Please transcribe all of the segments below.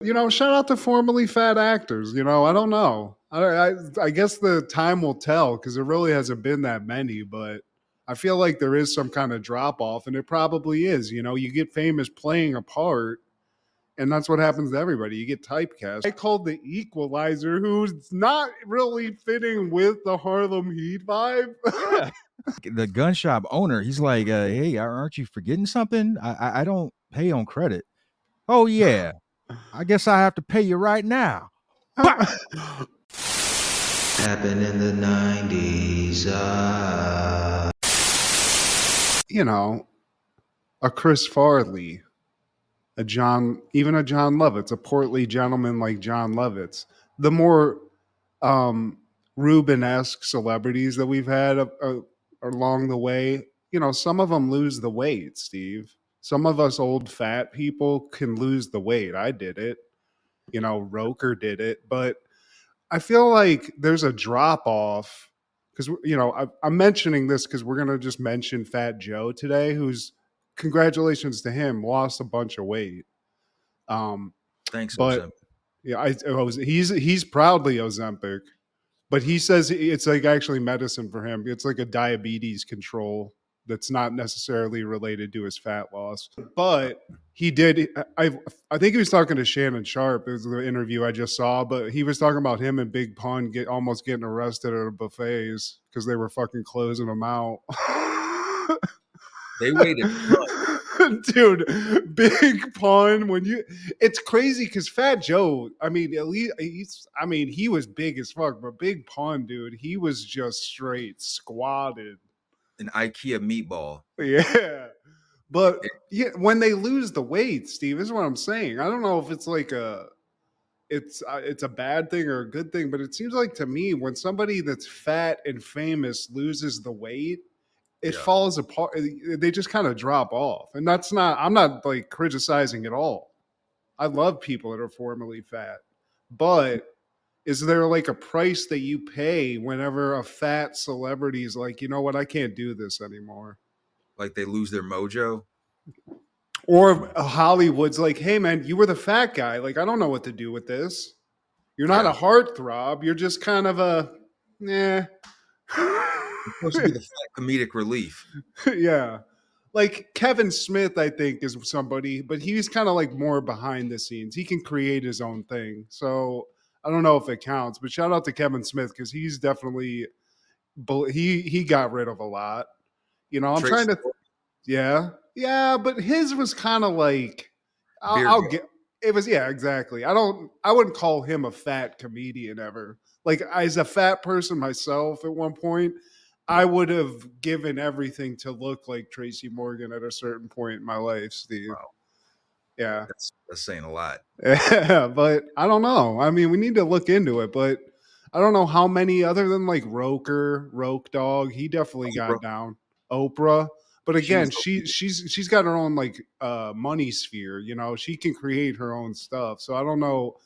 Shout out to formerly fat actors. I don't know. I guess the time will tell because there really hasn't been that many, but I feel like there is some kind of drop off, and it probably is. You get famous playing a part, and that's what happens to everybody. You get typecast. I called the Equalizer, who's not really fitting with the Harlem Heat vibe. Yeah. The gun shop owner, he's like, "Hey, aren't you forgetting something? I don't pay on credit." Oh yeah, I guess I have to pay you right now. Pow! Happened in the 90s. you know, a Chris Farley, even a John Lovitz, a portly gentleman like John Lovitz. The more um, Ruben-esque celebrities that we've had along the way, some of them lose the weight, Steve. Some of us old fat people can lose the weight. I did it. Roker did it. But I feel like there's a drop off because, I'm mentioning this because we're going to just mention Fat Joe today, who's, congratulations to him, lost a bunch of weight. Thanks, But Ozempic. yeah, he's proudly Ozempic, but he says it's like actually medicine for him. It's like a diabetes control that's not necessarily related to his fat loss. But he did. I think he was talking to Shannon Sharp. It was the interview I just saw, but he was talking about him and Big Pun almost getting arrested at a buffets because they were fucking closing them out. They waited. Dude, Big Pun, it's crazy because Fat Joe, I mean, at least he was big as fuck, but Big Pun, dude, he was just straight squatted. An IKEA meatball. Yeah. But yeah, when they lose the weight, Steve, this is what I'm saying. I don't know if it's like it's a bad thing or a good thing, but it seems like to me when somebody that's fat and famous loses the weight, it Yeah. falls apart. They just kind of drop off. And I'm not like criticizing at all. I love people that are formerly fat. But is there like a price that you pay whenever a fat celebrity is like, you know what, I can't do this anymore? Like they lose their mojo. Or Hollywood's like, hey man, you were the fat guy. Like, I don't know what to do with this. You're not a heartthrob. You're just kind of a, eh. It's supposed to be the fat comedic relief. Yeah. Like Kevin Smith, I think, is somebody, but he's kind of like more behind the scenes. He can create his own thing. So I don't know if it counts, but shout out to Kevin Smith because he's definitely he got rid of a lot. I'm trying Tracy to, yeah, but his was kind of like Beer I'll get it was yeah exactly. I wouldn't call him a fat comedian ever. Like as a fat person myself at one point, I would have given everything to look like Tracy Morgan at a certain point in my life, Steve. Wow. Yeah. That's saying a lot. Yeah, but I don't know. I mean, we need to look into it, but I don't know how many other than like Roke Dog. He definitely got Oprah. down. Oprah. But She again, was she's got her own like money sphere, she can create her own stuff. So I don't know.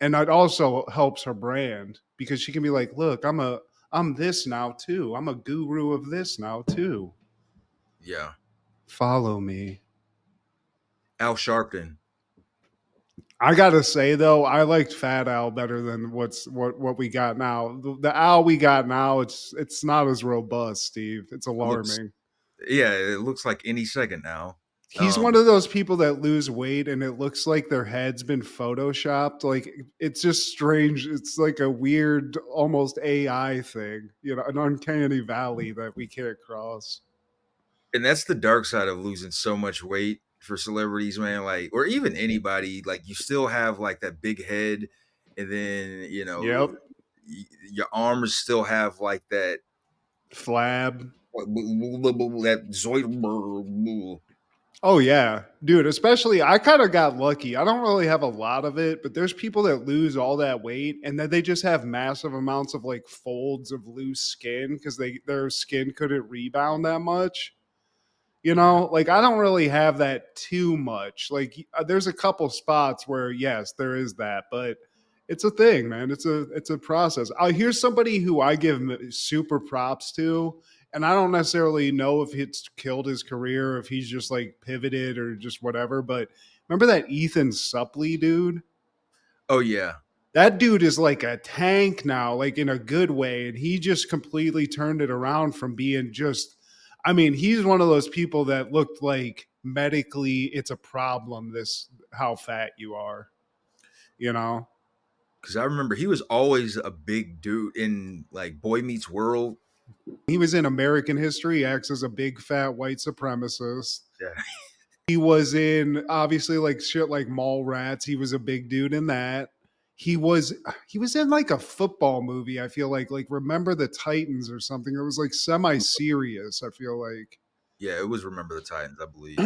And that also helps her brand because she can be like, look, I'm this now too. I'm a guru of this now too. yeah. Follow me. Al Sharpton. I gotta say though, I liked Fat Al better than what we got now. The Al we got now, it's not as robust, Steve. It's alarming. It looks like any second now. He's one of those people that lose weight and it looks like their head's been photoshopped. Like it's just strange. It's like a weird, almost AI thing, an uncanny valley that we can't cross. And that's the dark side of losing so much weight for celebrities, man. Like, or even anybody. Like, you still have like that big head, and then Yep. your arms still have like that Flab. that zoid. Oh yeah, dude. Especially, I kind of got lucky. I don't really have a lot of it, but there's people that lose all that weight and then they just have massive amounts of like folds of loose skin because their skin couldn't rebound that much. Like I don't really have that too much. Like there's a couple spots where yes, there is that, but it's a thing, man. It's a process. Here's somebody who I give super props to, and I don't necessarily know if it's killed his career, if he's just like pivoted or just whatever. But Remember that Ethan Suplee dude? Oh yeah. That dude is like a tank now, like in a good way. And he just completely turned it around from being just, I mean, he's one of those people that looked like medically it's a problem, this how fat you are, you know? Because I remember he was always a big dude in like Boy Meets World. He was in American History X as a big fat white supremacist. Yeah. He was in obviously like shit like Mallrats. He was a big dude in that. He was he was in like a football movie. I feel like Remember the Titans or something. It was like semi serious. I feel like. Yeah, it was Remember the Titans, I believe.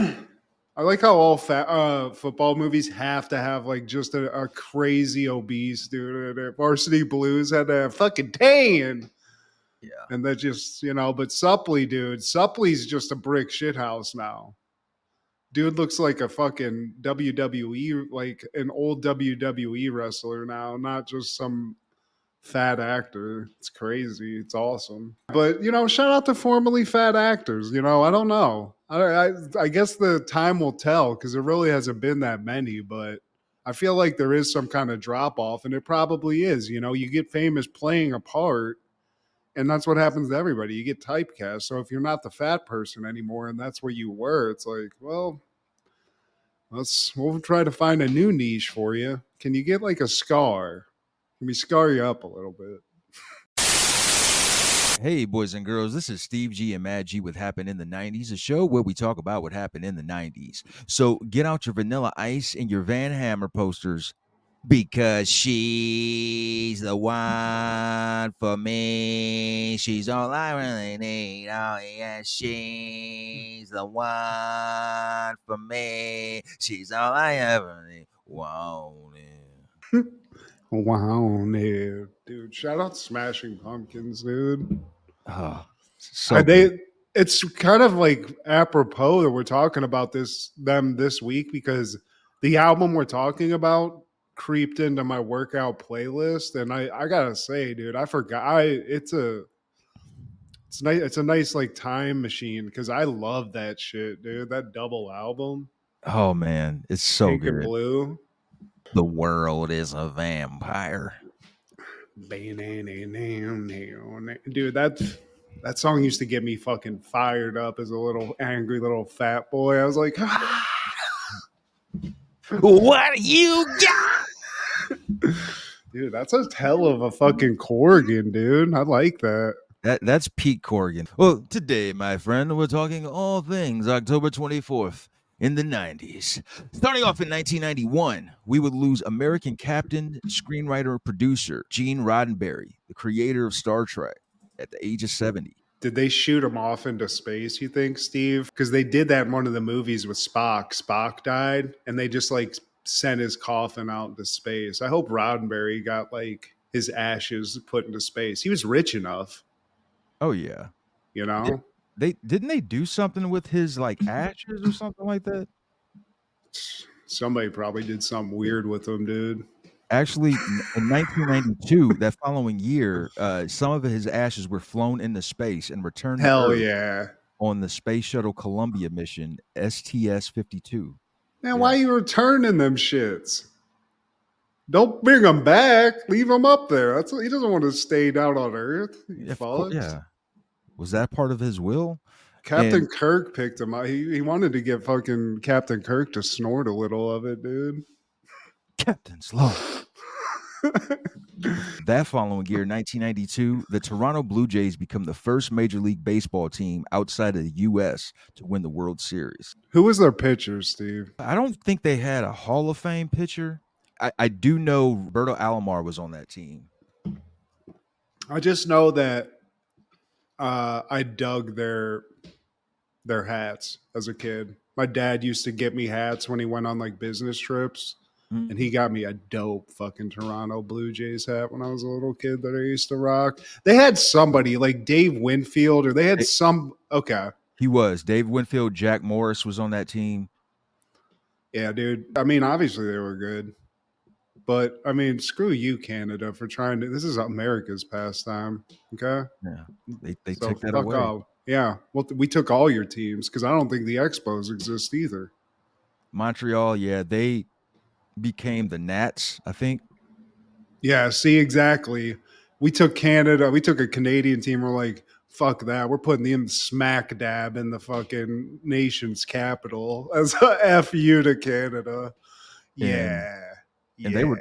I like how all football movies have to have like just a crazy obese dude. And Varsity Blues had to have fucking tan. Yeah. And that just, but Suppley, dude, Suppley's just a brick shithouse now. Dude looks like a fucking WWE, like an old WWE wrestler now, not just some fat actor. It's crazy. It's awesome. But, shout out to formerly fat actors. I don't know. I guess the time will tell because there really hasn't been that many, but I feel like there is some kind of drop off, and it probably is. You get famous playing a part, and that's what happens to everybody. You get typecast. So if you're not the fat person anymore and that's where you were, it's like, well, we'll try to find a new niche for you. Can you get like a scar? Can we scar you up a little bit? Hey, boys and girls, this is Steve G and Mad G with Happened in the 90s, a show where we talk about what happened in the 90s. So get out your Vanilla Ice and your Van Hammer posters because she's the one for me. She's all I really need. Oh, yeah, she's the one for me. She's all I ever need. Wanted. Wow, dude. Shout out Smashing Pumpkins, dude. Oh, so good. It's kind of like apropos that we're talking about them this week because the album we're talking about creeped into my workout playlist, and I gotta say, dude, I forgot. It's nice. It's a nice like time machine because I love that shit, dude. That double album, Oh, man, it's so Pink and good. Blue. The world is a vampire. Dude, that song used to get me fucking fired up as a little angry little fat boy. I was like, What do you got? dude, that's a hell of a fucking Corgan, dude. I like that. That's Pete Corrigan. Well, today, my friend, we're talking all things October 24th in the 90s. Starting off in 1991, we would lose American captain, screenwriter, producer Gene Roddenberry, the creator of Star Trek, at the age of 70. Did they shoot him off into space, you think, Steve? Because they did that in one of the movies with Spock. Spock died, and they just like sent his coffin out into space. I hope Roddenberry got like his ashes put into space. He was rich enough, Oh yeah. you Did, know? didn't they do something with his like ashes or something like that? Somebody probably did something weird with him, dude. Actually, in 1992, that following year, some of his ashes were flown into space and returned to Hell Earth yeah. on the Space Shuttle Columbia mission STS-52. Man, why Yeah. you returning them shits? Don't bring them back. Leave them up there. He doesn't want to stay down on Earth. You fucks. Yeah. Was that part of his will? Captain And Kirk picked him up. He wanted to get fucking Captain Kirk to snort a little of it, dude. Captain Slow. That following year, 1992, the Toronto Blue Jays become the first Major League Baseball team outside of the U.S. to win the World Series. Who was their pitcher, Steve? I don't think they had a Hall of Fame pitcher. I do know Roberto Alomar was on that team. I just know that I dug their hats as a kid. My dad used to get me hats when he went on like business trips. Mm. And he got me a dope fucking Toronto Blue Jays hat when I was a little kid that I used to rock. They had somebody like Dave Winfield, or they had some. Okay. He was. Dave Winfield, Jack Morris was on that team. Yeah, dude. I mean, obviously they were good. But I mean, screw you, Canada, for trying to. This is America's pastime. Okay. Yeah. They So took that fuck away. off. Yeah. Well, we took all your teams because I don't think the Expos exist either. Montreal, yeah, they became the Nats, I think. Yeah, see, exactly. We took Canada, we took a Canadian team. We're like, fuck that. We're putting them smack dab in the fucking nation's capital as a FU to Canada. And Yeah. and Yeah.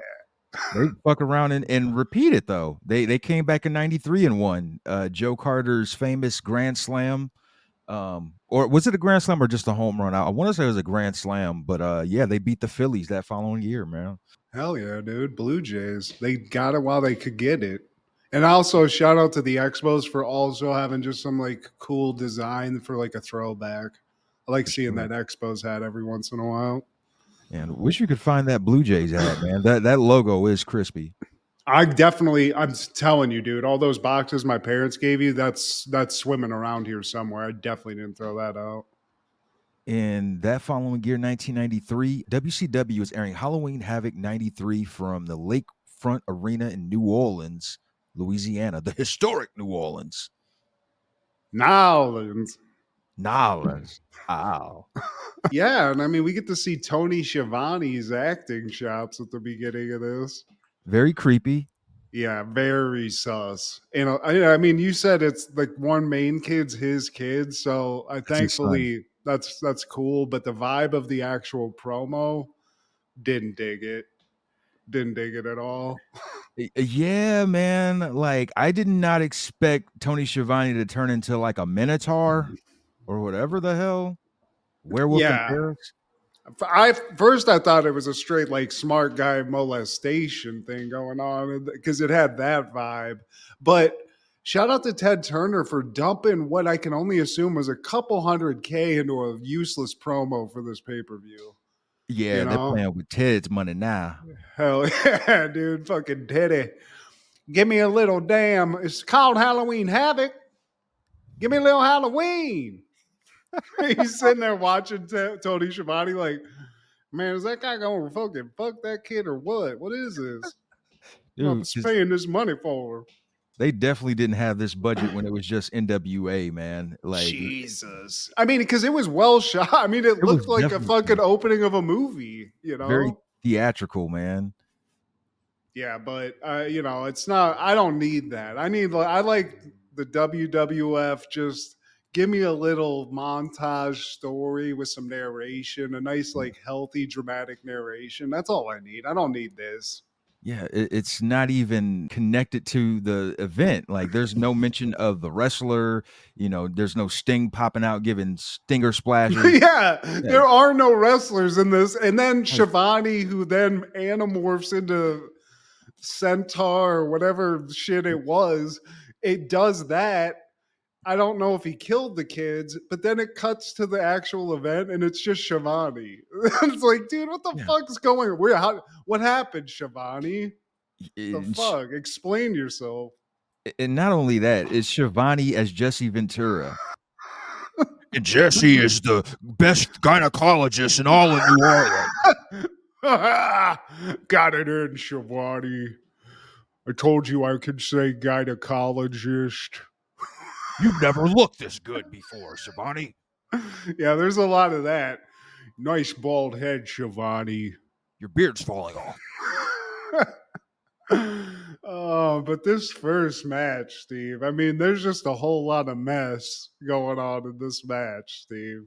they fuck around and repeat it though. They came back in '93 and won. Joe Carter's famous grand slam. Or was it a grand slam or just a home run? I want to say it was a grand slam, but yeah, they beat the Phillies that following year, man. Hell yeah, dude. Blue Jays. They got it while they could get it. And also shout out to the Expos for also having just some like cool design for like a throwback. I like For seeing sure. that Expos hat every once in a while. And wish you could find that Blue Jays hat, man. That logo is crispy. I'm telling you, dude, all those boxes my parents gave you, that's swimming around here somewhere. I definitely didn't throw that out. In that following year, 1993, WCW is airing Halloween Havoc 93 from the Lakefront Arena in New Orleans, Louisiana, the historic New Orleans. Nowlands. Nolens. Ow. Yeah, and I mean we get to see Tony Schiavone's acting chops at the beginning of this. Very creepy. Yeah, very sus. And I mean, you said it's like one main kid's his kid, so I That's his son. thankfully that's cool. But the vibe of the actual promo didn't dig it. Didn't dig it at all. Yeah, man. Like, I did not expect Tony Schiavone to turn into like a minotaur or whatever the hell. Werewolf in Yeah, Paris. I thought it was a straight like smart guy molestation thing going on because it had that vibe. But shout out to Ted Turner for dumping what I can only assume was a couple hundred K into a useless promo for this pay per view. You Yeah, they're know, playing with Ted's money now. hell yeah, dude, fucking Teddy, give me a little damn. It's called Halloween Havoc. Give me a little Halloween. He's sitting there watching Tony Schiavone like, man, is that guy gonna fucking fuck that kid or what? What is this? I'm Dude, 'cause paying this money for. they definitely didn't have this budget when it was just NWA, man. Like, Jesus. I mean, because it was well shot. I mean, it it was looked like a fucking definitely opening of a movie, you very know? theatrical, man. Yeah, but it's not. I don't need that. I like the WWF. Just give me a little montage story with some narration, a nice, like, healthy, dramatic narration. That's all I need. I don't need this. Yeah, it's not even connected to the event. Like, there's no mention of the wrestler. There's no Sting popping out giving stinger splashes. Yeah, Yeah, there are no wrestlers in this. And then like, Shivani, who then animorphs into Centaur or whatever shit it was, it does that. I don't know if he killed the kids, but then it cuts to the actual event and it's just Shivani. It's like, dude, what the yeah. fuck is going on? What happened, Shivani? The And, fuck? Explain yourself. and not only that, it's Shivani as Jesse Ventura. And Jesse is the best gynecologist in all of New Orleans. Got it in, Shivani. I told you I could say gynecologist. You've never looked this good before, Shivani. Yeah, there's a lot of that. Nice bald head, Shivani. Your beard's falling off. Oh, but this first match, Steve. I mean, there's just a whole lot of mess going on in this match, Steve.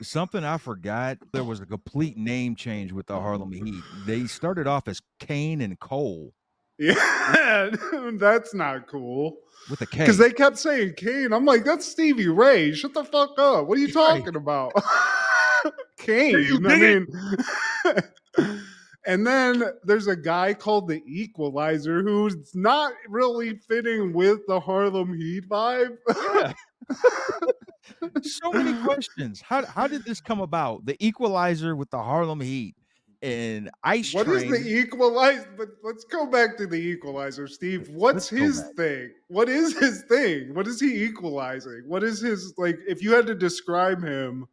Something I forgot, there was a complete name change with the Harlem Heat. They started off as Kane and Cole Yeah, that's not cool. with a Because K. they kept saying Kane. I'm like, that's Stevie Ray. Shut the fuck up. What are you Right. talking about? Can you Kane. I dig mean, and then there's a guy called the Equalizer who's not really fitting with the Harlem Heat vibe. Yeah. So many questions. How did this come about? The Equalizer with the Harlem Heat and Ice What is the Train. Equalizer? But let's go back to the Equalizer, Steve. What's Let's go his back. thing? What is his thing? What is he equalizing? What is his, like, if you had to describe him,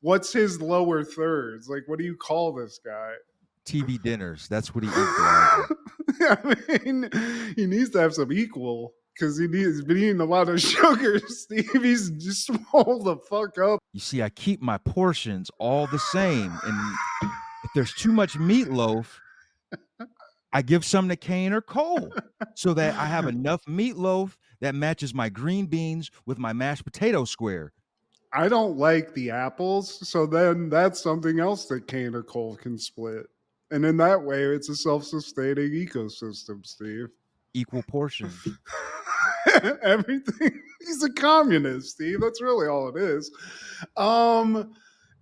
what's his lower thirds? Like, what do you call this guy? TV dinners. That's what he equalizes. I mean, he needs to have some equal. because he's been eating a lot of sugar, Steve. He's just swole the fuck up. You see, I keep my portions all the same. And if there's too much meatloaf, I give some to Kane or Cole so that I have enough meatloaf that matches my green beans with my mashed potato square. I don't like the apples, so then that's something else that Kane or Cole can split. And in that way, it's a self-sustaining ecosystem, Steve. Equal portion. Everything. He's a communist, Steve. That's really all it is. And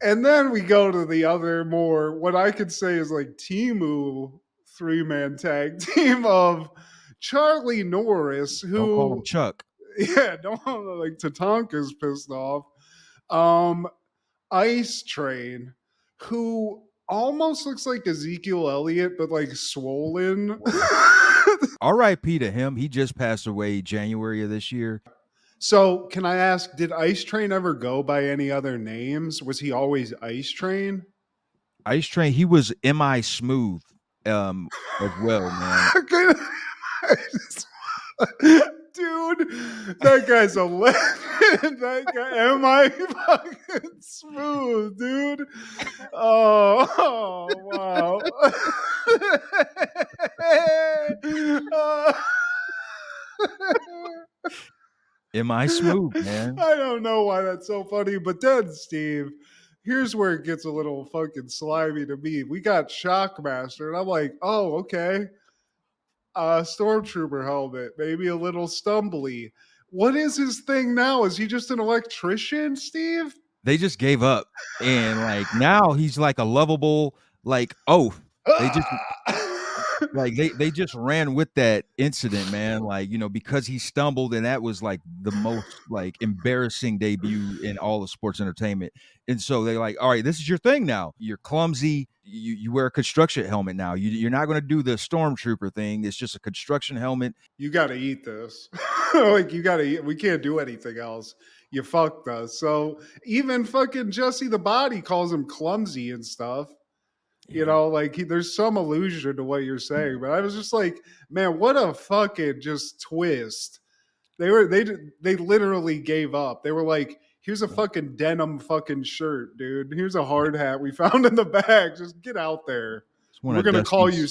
then we go to the other more, what I could say is like Timu 3-man tag team of Charlie Norris, Don't call him who, Chuck. yeah, don't like Tatanka's pissed off. Ice Train, who almost looks like Ezekiel Elliott, but like swollen. R.I.P. to him. He just passed away January of this year. So, can I ask, did Ice Train ever go by any other names? Was he always Ice Train? Ice Train, he was M.I. Smooth as well, man. Dude, that guy's a legend. That guy, am I fucking smooth, dude? Oh wow. M.I. Smooth, man. I don't know why that's so funny, but then, Steve, here's where it gets a little fucking slimy to me. We got Shockmaster, and I'm like, oh, okay. Stormtrooper helmet, maybe a little stumbly. What is his thing now? Is he just an electrician, Steve? They just gave up. And like now he's like a lovable, like oaf. They just like they just ran with that incident, man. Like, you know, because he stumbled, and that was like the most like embarrassing debut in all of sports entertainment. And so they're like, all right, this is your thing now. You're clumsy. You wear a construction helmet now. You're not going to do the stormtrooper thing. It's just a construction helmet. You got to eat this. Like, you got to eat. We can't do anything else. You fucked us. So even fucking Jesse the Body calls him clumsy and stuff. You know, like there's some allusion to what you're saying, but I was just like, man, what a fucking just twist. They literally gave up. They were like, here's a fucking denim fucking shirt, dude. Here's a hard hat we found in the bag. Just get out there. We're gonna call you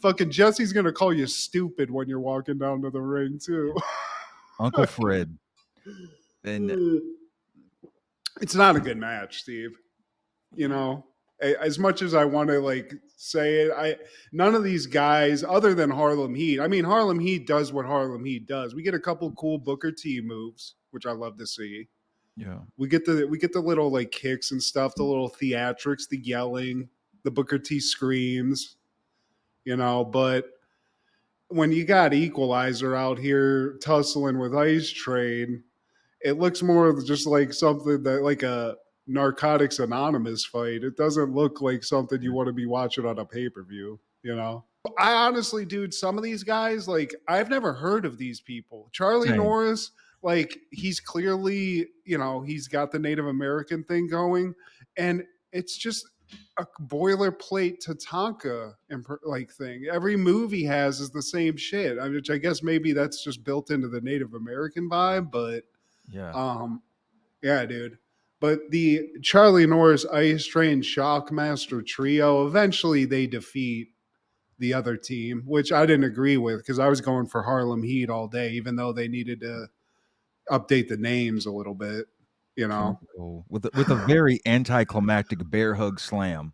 fucking Jesse's gonna call you stupid when you're walking down to the ring too. Uncle Fred. And it's not a good match, Steve. You know, as much as I want to like say it, none of these guys other than Harlem Heat. I mean, Harlem Heat does what Harlem Heat does. We get a couple cool Booker T moves, which I love to see. Yeah. We get the little like kicks and stuff, the little theatrics, the yelling, the Booker T screams, you know, but when you got Equalizer out here tussling with Ice Train, it looks more just like something that like a Narcotics Anonymous fight. It doesn't look like something you want to be watching on a pay-per-view, you know? I honestly, dude, some of these guys, like, I've never heard of these people. Charlie Norris, like, he's clearly, you know, he's got the Native American thing going, and it's just a boilerplate Tatanka like thing. Every move he has is the same shit, which I guess maybe that's just built into the Native American vibe, but yeah, dude. But the Charlie Norris Ice Train Shockmaster trio, eventually they defeat the other team, which I didn't agree with because I was going for Harlem Heat all day, even though they needed to update the names a little bit, you know. With a very anticlimactic bear hug slam.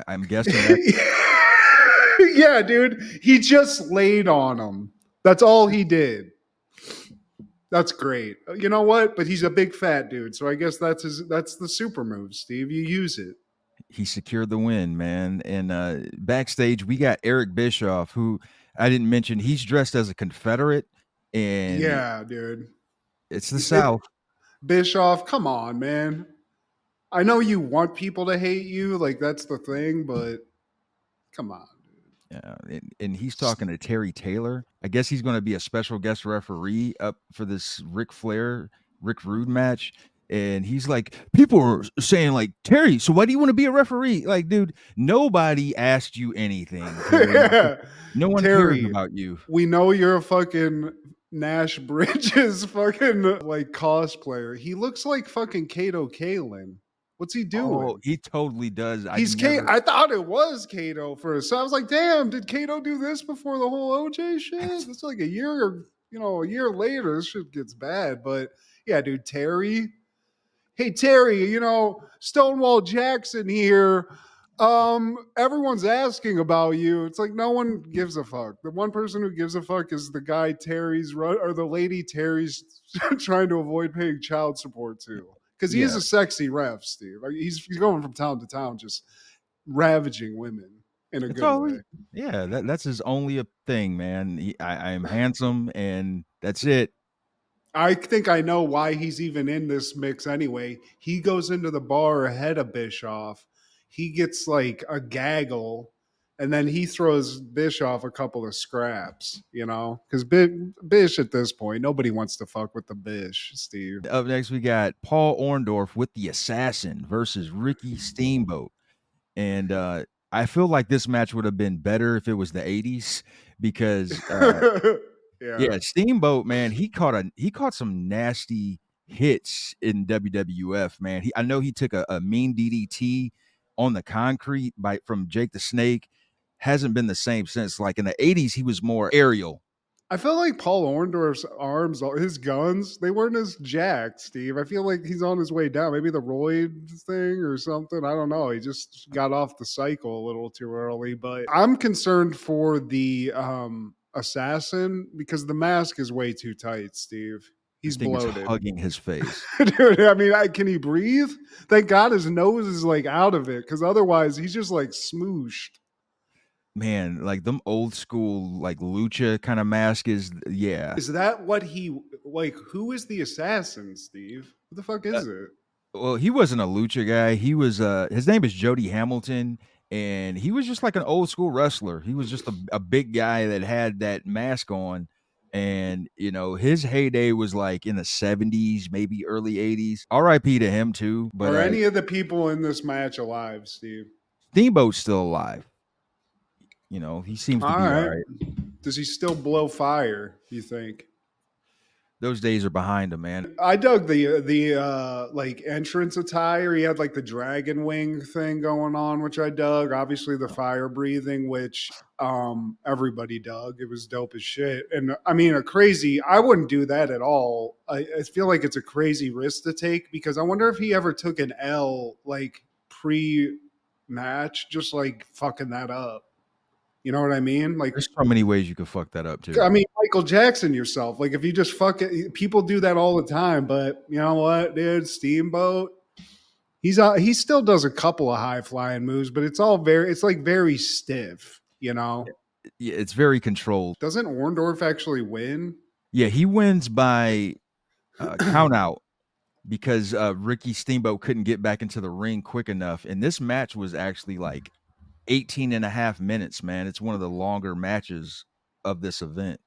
I'm guessing that. Yeah, dude. He just laid on him. That's all he did. That's great. You know what? But he's a big fat dude, so I guess that's the super move, Steve. You use it. He secured the win, man. And backstage, we got Eric Bischoff, who I didn't mention. He's dressed as a Confederate, and yeah, dude, it's the South. Bischoff, come on, man. I know you want people to hate you, like that's the thing, but come on. Yeah, and he's talking to Terry Taylor. I guess he's going to be a special guest referee up for this Ric Rude match. And he's like, people are saying like, Terry, so why do you want to be a referee? Like, dude, nobody asked you anything. Yeah. No one Terry, cares about you. We know you're a fucking Nash Bridges fucking like cosplayer. He looks like fucking Kato Kalin. What's he Oh, doing? he totally does. I He's Kato. never. I thought it was Kato first. So I was like, damn, did Kato do this before the whole OJ shit? It's like a year, a year later, this shit gets bad. But yeah, dude, Terry. Hey Terry, Stonewall Jackson here. Everyone's asking about you. It's like no one gives a fuck. The one person who gives a fuck is the guy Terry's run or the lady Terry's trying to avoid paying child support to. Because he is Yeah, a sexy ref, Steve. Like, he's going from town to town, just ravaging women in a it's good always. way. Yeah, that's his only a thing, man. I am handsome, and that's it. I think I know why he's even in this mix anyway. He goes into the bar ahead of Bischoff. He gets like a gaggle, and then he throws Bischoff a couple of scraps, Because Bish at this point, nobody wants to fuck with the Bish, Steve. Up next, we got Paul Orndorff with the Assassin versus Ricky Steamboat. And I feel like this match would have been better if it was the 80s because Yeah. yeah, Steamboat, man, he caught some nasty hits in WWF, man. I know he took a mean DDT on the concrete from Jake the Snake. Hasn't been the same since. Like in the 80s, he was more aerial. I feel like Paul Orndorff's arms, his guns, they weren't as jacked, Steve. I feel like he's on his way down. Maybe the roid thing or something. I don't know. He just got off the cycle a little too early. But I'm concerned for the assassin because the mask is way too tight, Steve. He's This thing is bloated. hugging his face. Dude, I mean, can he breathe? Thank God his nose is like out of it because otherwise he's just like smooshed. Man, like them old school like lucha kind of mask is yeah. Is that what he like? Who is the assassin, Steve? What the fuck Uh, is it? well, he wasn't a lucha guy. He was his name is Jody Hamilton, and he was just like an old school wrestler. He was just a big guy that had that mask on. And his heyday was like in the 70s, maybe early 80s. R.I.P. to him too. But Are any of the people in this match alive, Steve? Steamboat's still alive. He seems to All be all right. right. Does he still blow fire? You think? Those days are behind him, man. I dug the like entrance attire. He had like the dragon wing thing going on, which I dug. Obviously the fire breathing, which everybody dug. It was dope as shit. And I mean, I wouldn't do that at all. I feel like it's a crazy risk to take because I wonder if he ever took an L like pre-match, just like fucking that up. You know what I mean? Like, There's so many ways you could fuck that up too. I mean, Michael Jackson yourself. Like, if you just fuck it, people do that all the time. But you know what, dude? Steamboat. He still does a couple of high flying moves, but it's like very stiff. Yeah, it's very controlled. Doesn't Orndorff actually win? Yeah, he wins by count out because Ricky Steamboat couldn't get back into the ring quick enough. And this match was actually like 18 and a half minutes, man. It's one of the longer matches of this event.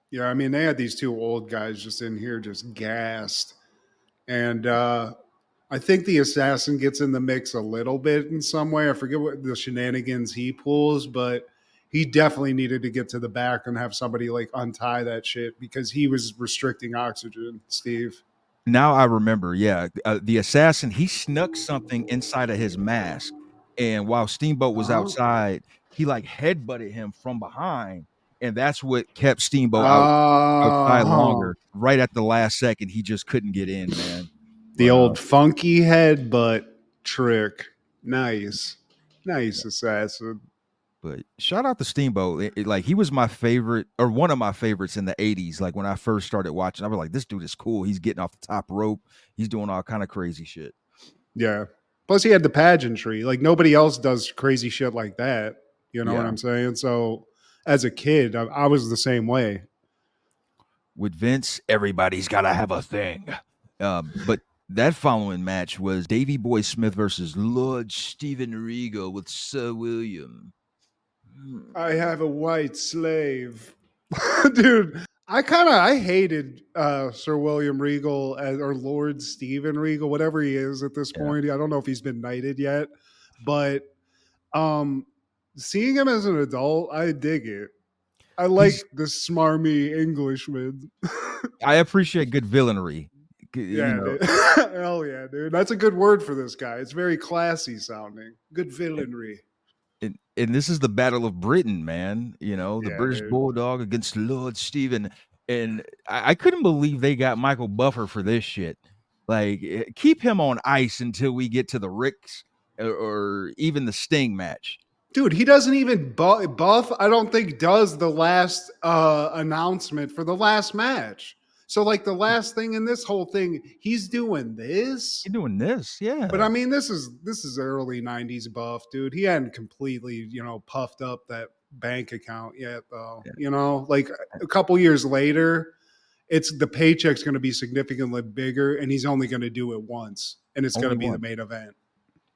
Yeah, I mean, they had these two old guys just in here, just gassed. And I think the assassin gets in the mix a little bit in some way. I forget what the shenanigans he pulls, but he definitely needed to get to the back and have somebody like untie that shit because he was restricting oxygen, Steve. Now I remember, yeah, the assassin, he snuck something inside of his mask. And while Steamboat was Oh. outside, he like headbutted him from behind. And that's what kept Steamboat outside Oh. longer. Right at the last second, he just couldn't get in, man. The But old funky headbutt trick. Nice. Nice assassin. But shout out to Steamboat. Like he was my favorite or one of my favorites in the 80s. Like when I first started watching, I was like, this dude is cool. He's getting off the top rope. He's doing all kind of crazy shit. Yeah. Plus he had the pageantry. Like nobody else does crazy shit like that. You know what Yeah. I'm saying? So as a kid, I was the same way. With Vince, everybody's got to have a thing. But that following match was Davey Boy Smith versus Lord Steven Regal with Sir William. I have a white slave. Dude, I hated Sir William Regal or Lord Stephen Regal, whatever he is at this Yeah. point. I don't know if he's been knighted yet, but seeing him as an adult, I dig it. I He's like the smarmy Englishman. I appreciate good villainry. You Yeah, know, dude. Hell yeah, dude. That's a good word for this guy. It's very classy sounding. Good villainry. and this is the Battle of Britain, man. You know, the Yeah, British dude. Bulldog against Lord Stephen, and I couldn't believe they got Michael Buffer for this shit. Like, keep him on ice until we get to the Ricks or even the Sting match. Dude, he doesn't even Buff, I don't think, does the last announcement for the last match. So, like, the last thing in this whole thing, he's doing this. You're doing this, But yeah. I mean, this is early '90s Buff, dude. He hadn't completely, puffed up that bank account yet, though. Yeah. Like a couple years later, it's the paycheck's going to be significantly bigger, and he's only going to do it once, and it's going Only to be the one. main event.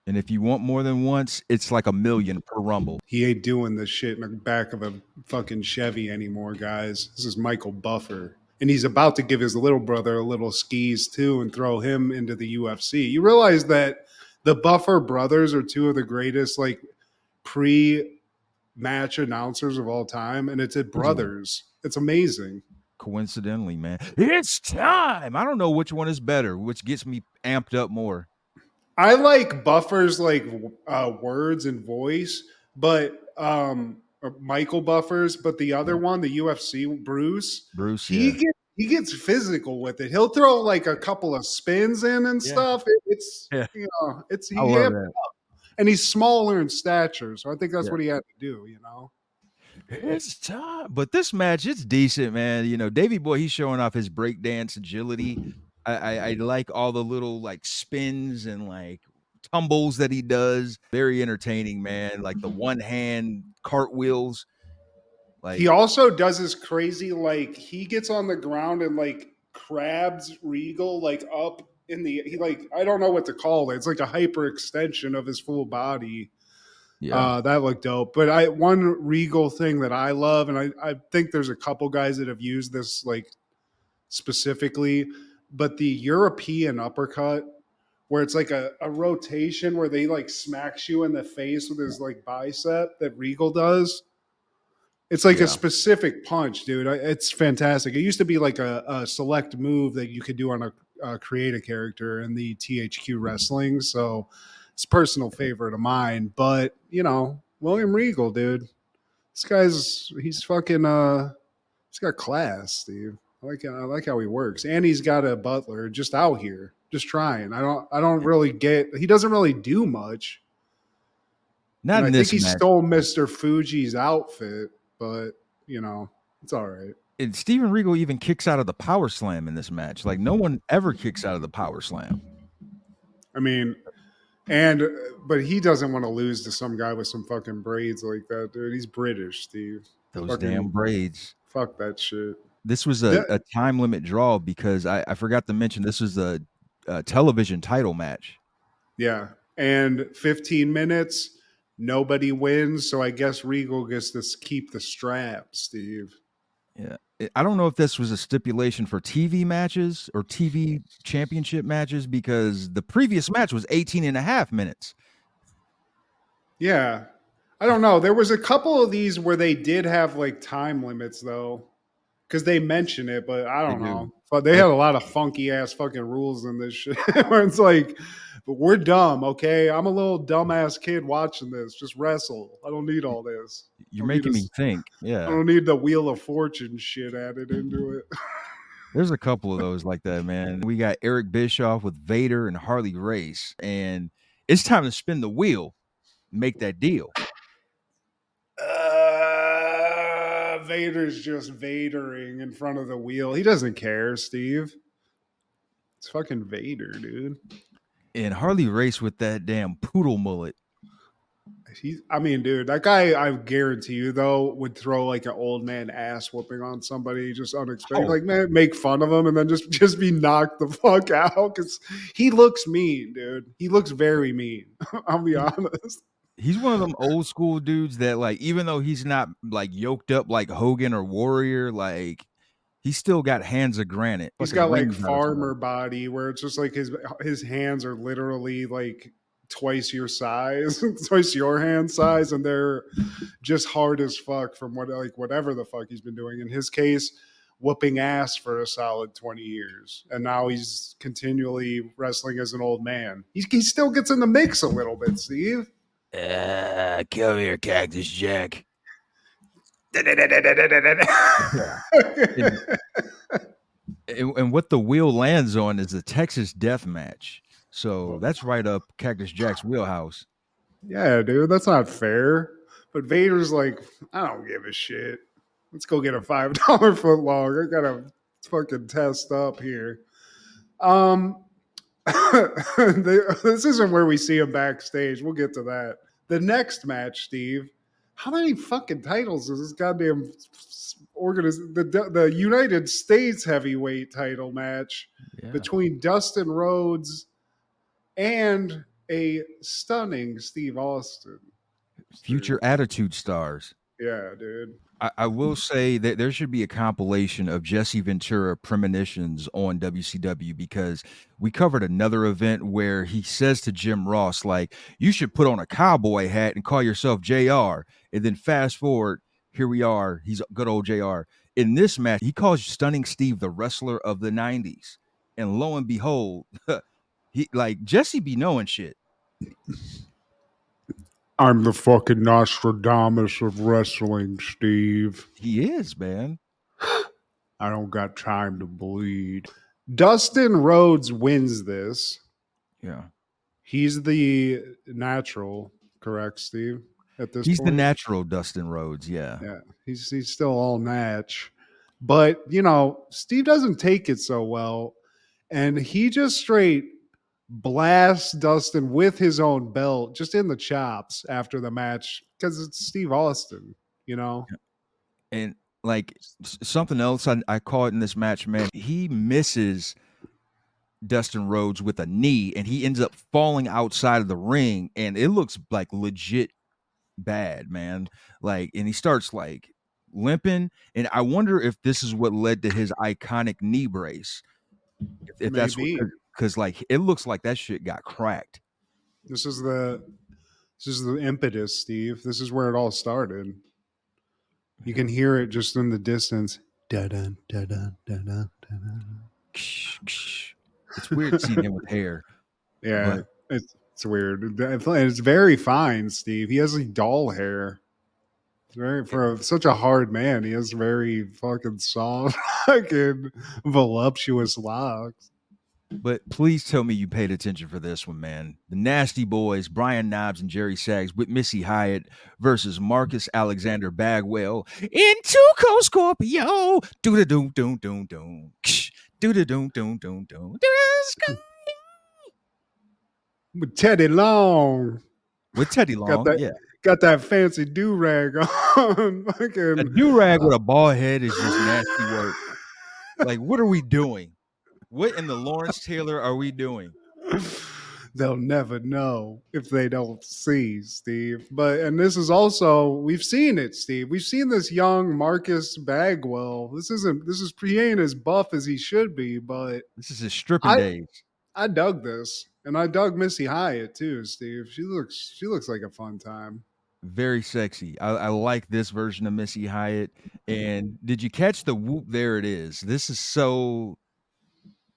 And if you want more than once, it's like $1 million per Rumble. He ain't doing this shit in the back of a fucking Chevy anymore, guys. This is Michael Buffer. And he's about to give his little brother a little skis too and throw him into the UFC. You realize that the Buffer brothers are two of the greatest, like, pre-match announcers of all time, and it's at brothers. It's amazing. Coincidentally, man, it's time. I don't know which one is better, which gets me amped up more. I like Buffer's like words and voice, but Michael Buffers, but the other one, the UFC Bruce, Bruce, he yeah. gets he gets physical with it. He'll throw like a couple of spins in and Yeah. stuff. It's Yeah. it's I love yeah, that. and he's smaller in stature, so I think that's Yeah. what he had to do. It's time. But this match, it's decent, man. You know, Davey Boy, he's showing off his breakdance agility. I like all the little like spins and like tumbles that he does. Very entertaining, man. Like the one hand cartwheels. He Like, also does this crazy, like, he gets on the ground and like crabs Regal like up in the he like I don't know what to call it. It's like a hyper extension of his full body. yeah, That looked dope. But one Regal thing that I love, and I think there's a couple guys that have used this like specifically, but the European uppercut where it's like a rotation where they like smacks you in the face with his like bicep that Regal does. It's like a yeah. specific punch, dude. It's fantastic. It used to be like a select move that you could do on a create a character in the THQ wrestling. So it's a personal favorite of mine. But William Regal, dude, he's fucking he's got class, Steve. I like how he works, and he's got a butler just out here, just trying. I don't really get. He doesn't really do much, Not and I in think this he match. stole Mister Fuji's outfit, but it's all right. And Steven Regal even kicks out of the power slam in this match. Like no one ever kicks out of the power slam. I mean, and but he doesn't want to lose to some guy with some fucking braids like that, dude. He's British, Steve. Those Fucking damn braids. fuck that shit. This was That, a time limit draw because I forgot to mention this was a television title match. yeah, and 15 minutes, nobody wins. So I guess Regal gets to keep the strap, Steve. Yeah. I don't know if this was a stipulation for TV matches or TV championship matches because the previous match was 18 and a half minutes. Yeah, I don't know. There was a couple of these where they did have like time limits though, because they mention it, but I They don't do. know. But they Like had a lot of funky ass fucking rules in this shit where it's like, but we're dumb, okay? I'm a little dumbass kid watching this. Just wrestle. I don't need all this. I you're don't need making this. me think. I Yeah. don't need the Wheel of Fortune shit added into it. There's a couple of those like that, man. We got Eric Bischoff with Vader and Harley Race, and it's time to spin the wheel, make that deal. Vader's just Vadering in front of the wheel. He doesn't care, Steve. It's fucking Vader, dude. And Harley Race with that damn poodle mullet. I mean, dude, that guy, I guarantee you, though, would throw like an old man ass whooping on somebody just unexpected. Oh, Like, man, make fun of him and then just be knocked the fuck out because he looks mean, dude. He looks very mean. I'll be honest. he's one of them old school dudes that, like, even though he's not like yoked up like Hogan or Warrior, like he's still got hands of granite. He's Fucking got like rings out his mouth. farmer body where it's just like his hands are literally like twice your size, twice your hand size, and they're just hard as fuck from whatever the fuck he's been doing. In his case, whooping ass for a solid 20 years. And now he's continually wrestling as an old man. He still gets in the mix a little bit, Steve. Come here, Cactus Jack. And what the wheel lands on is the Texas Death Match. So that's right up Cactus Jack's wheelhouse. Yeah, dude, that's not fair. But Vader's like, I don't give a shit. Let's go get a $5 foot long. I gotta fucking test up here. This isn't where we see him backstage. We'll get to that. The next match, Steve. How many fucking titles is this goddamn the United States heavyweight title match between Dustin Rhodes and a stunning Steve Austin? Future Attitude Stars. Yeah, dude. I will say that there should be a compilation of Jesse Ventura premonitions on WCW, because we covered another event where he says to Jim Ross, like, you should put on a cowboy hat and call yourself JR. And then fast forward, here we are. He's good old JR. In this match, he calls Stunning Steve the wrestler of the 90s. And lo and behold, he like Jesse be knowing shit. I'm the fucking Nostradamus of wrestling, Steve. He is, man. I don't got time to bleed. Dustin Rhodes wins this. Yeah. He's the natural, correct, Steve? At this He's point? the natural Dustin Rhodes, yeah. Yeah. He's still all natch. But, Steve doesn't take it so well. And he just straight blasts Dustin with his own belt just in the chops after the match, because it's Steve Austin, And like something else I caught in this match, man, he misses Dustin Rhodes with a knee and he ends up falling outside of the ring, and it looks like legit bad, man. Like, and he starts like limping, and I wonder if this is what led to his iconic knee brace. If that's what, because like it looks like that shit got cracked. This is the impetus, Steve. This is where it all started. You can hear it just in the distance. Da-dun, da-dun, da-dun, da-dun. It's weird seeing him with hair. Yeah, it's weird. It's very fine, Steve. He has like doll hair. For such a hard man, he has very fucking soft, fucking voluptuous locks. But please tell me you paid attention for this one, man. The Nasty Boys, Brian Knobbs and Jerry Saggs with Missy Hyatt versus Marcus Alexander Bagwell in Tuco Scorpio. Do-da-doom-doom-doom-doom. Do-da-doom-doom-doom-doom. With Teddy Long. With Teddy Long, got that fancy do-rag on. A do-rag with a bald head is just nasty work. Like, what are we doing? What in the Lawrence Taylor are we doing? They'll never know if they don't see, Steve. And this is also, we've seen it, Steve. We've seen this young Marcus Bagwell. He ain't as buff as he should be, but this is his stripping days. I dug this. And I dug Missy Hyatt too, Steve. She looks like a fun time. Very sexy. I like this version of Missy Hyatt. And did you catch the whoop? There it is. This is so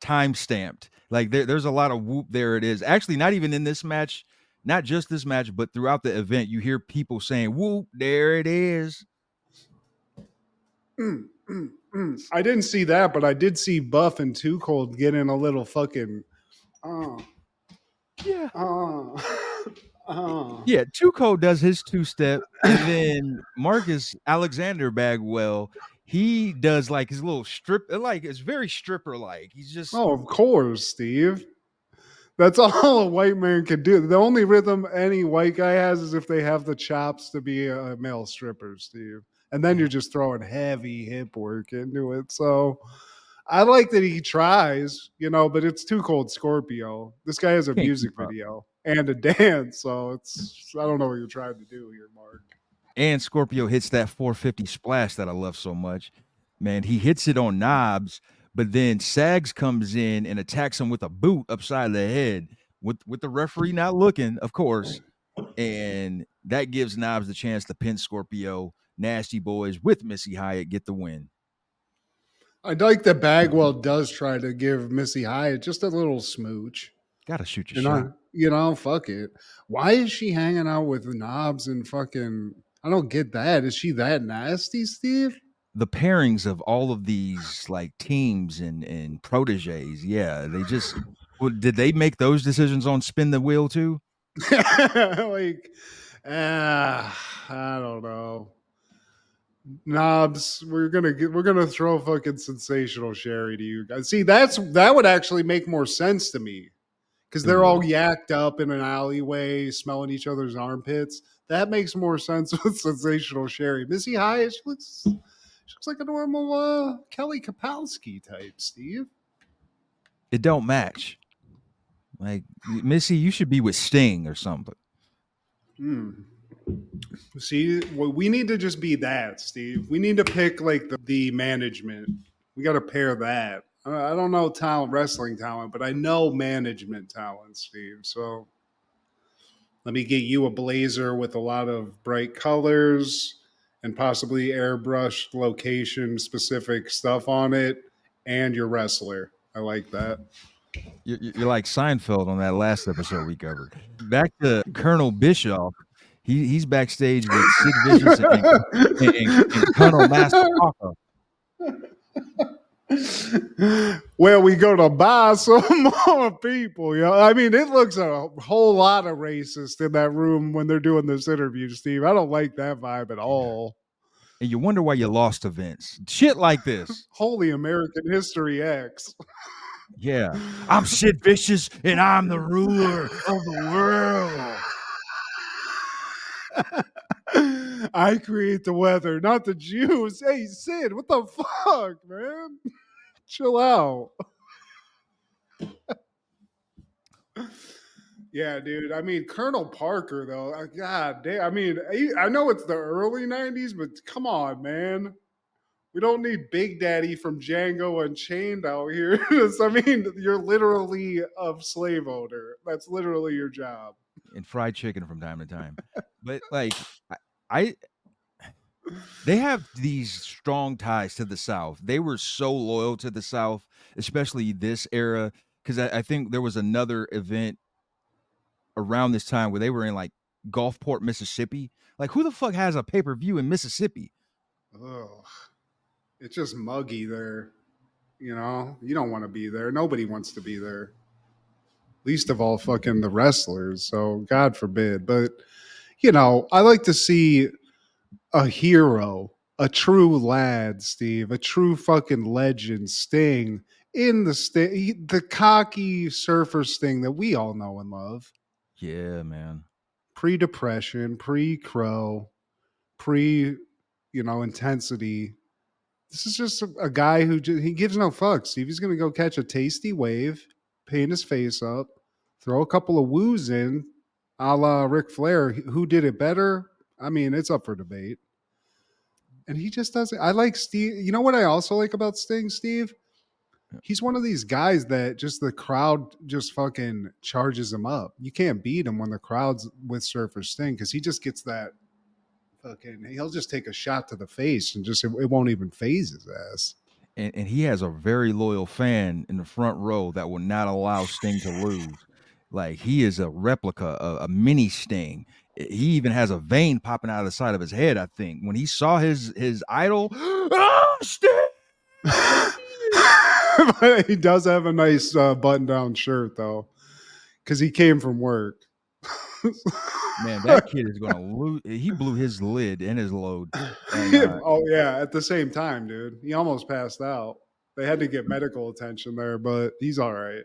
time stamped. Like there's a lot of whoop. There it is. Actually, not even in this match, not just this match, but throughout the event, you hear people saying whoop. There it is. I didn't see that, but I did see Buff and Too Cold getting a little fucking. Yeah. Yeah, Tuco does his two-step, and then Marcus Alexander Bagwell, he does like his little strip, like it's very stripper-like. He's just of course, Steve. That's all a white man can do. The only rhythm any white guy has is if they have the chops to be a male stripper, Steve. And then you're just throwing heavy hip work into it. So I like that he tries, but it's Too Cold Scorpio. This guy has a music video and a dance, so I don't know what you're trying to do here, Mark. And Scorpio hits that 450 splash that I love so much. Man, he hits it on Knobbs, but then Saggs comes in and attacks him with a boot upside the head. with the referee not looking, of course, and that gives Knobs the chance to pin Scorpio. Nasty Boys with Missy Hyatt get the win. I like that Bagwell does try to give Missy Hyatt just a little smooch. Gotta shoot your You shot. know, fuck it. Why is she hanging out with Knobs and fucking? I don't get that. Is she that nasty, Steve? The pairings of all of these like teams and proteges, yeah, they just did they make those decisions on spin the wheel too? Like, I don't know. Knobs, we're gonna throw fucking sensational Sherry to you guys. See, that would actually make more sense to me because It they're all would. yacked up in an alleyway, smelling each other's armpits. That makes more sense with sensational Sherry. Missy Hyatt, she looks like a normal Kelly Kapowski type. Steve, It don't match. Like Missy, you should be with Sting or something. See, well, we need to just be that, Steve. We need to pick like the management. We got to pair that. I don't know wrestling talent, but I know management talent, Steve. So let me get you a blazer with a lot of bright colors and possibly airbrushed location specific stuff on it, and your wrestler. I like that. You're like Seinfeld on that last episode we covered. Back to Colonel Bischoff. He's backstage with Sid Vicious and Colonel Master Haka. Where we go to buy some more people, yo. I mean, it looks a whole lot of racist in that room when they're doing this interview, Steve. I don't like that vibe at all. And you wonder why you lost to Vince. Shit like this. Holy American History X. Yeah. I'm Sid Vicious and I'm the ruler of the world. I create the weather, not the Jews. Hey, Sid, what the fuck, man? Chill out. Yeah, dude. I mean, Colonel Parker, though. God damn. I mean, I know it's the early 90s, but come on, man. We don't need Big Daddy from Django Unchained out here. I mean, you're literally a slave owner. That's literally your job. And fried chicken from time to time. But like I they have these strong ties to the South. They were so loyal to the South, especially this era, because I think there was another event around this time where they were in like Gulfport, Mississippi. Like, who the fuck has a pay per view in Mississippi? Ugh. It's just muggy there. You know, you don't want to be there. Nobody wants to be there. Least of all, fucking the wrestlers. So, God forbid. But, you know, I like to see a hero, a true lad, Steve, a true fucking legend, Sting, in the cocky surfer Sting that we all know and love. Yeah, man. Pre-depression, pre-crow, intensity. This is just a guy who he gives no fucks. Steve, he's going to go catch a tasty wave, paint his face up, throw a couple of woos in, a la Ric Flair. Who did it better? I mean, it's up for debate. And he just doesn't. I like Steve. You know what I also like about Sting, Steve? He's one of these guys that just the crowd just fucking charges him up. You can't beat him when the crowd's with Surfer Sting because he just gets that fucking. He'll just take a shot to the face and just it won't even phase his ass. And he has a very loyal fan in the front row that will not allow Sting to lose. Like, he is a replica, a mini Sting. He even has a vein popping out of the side of his head, I think. When he saw his idol, Sting! But he does have a nice button-down shirt, though, because he came from work. Man, that kid is going to lose. He blew his lid and his load. And, oh, yeah, at the same time, dude. He almost passed out. They had to get medical attention there, but he's all right.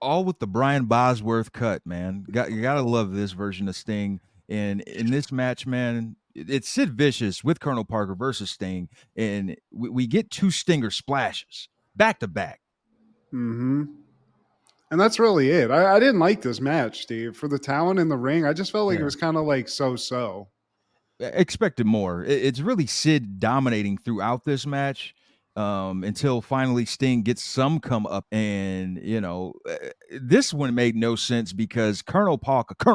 All with the Brian Bosworth cut, man. You gotta love this version of Sting. And in this match, man, it's Sid Vicious with Colonel Parker versus Sting, and we get two Stinger splashes back to back. Mm-hmm. And that's really it. I didn't like this match, Steve. For the talent in the ring, I just felt like it was kind of like so-so. Expected more. It's really Sid dominating throughout this match. until finally Sting gets some come up. And, this one made no sense because Colonel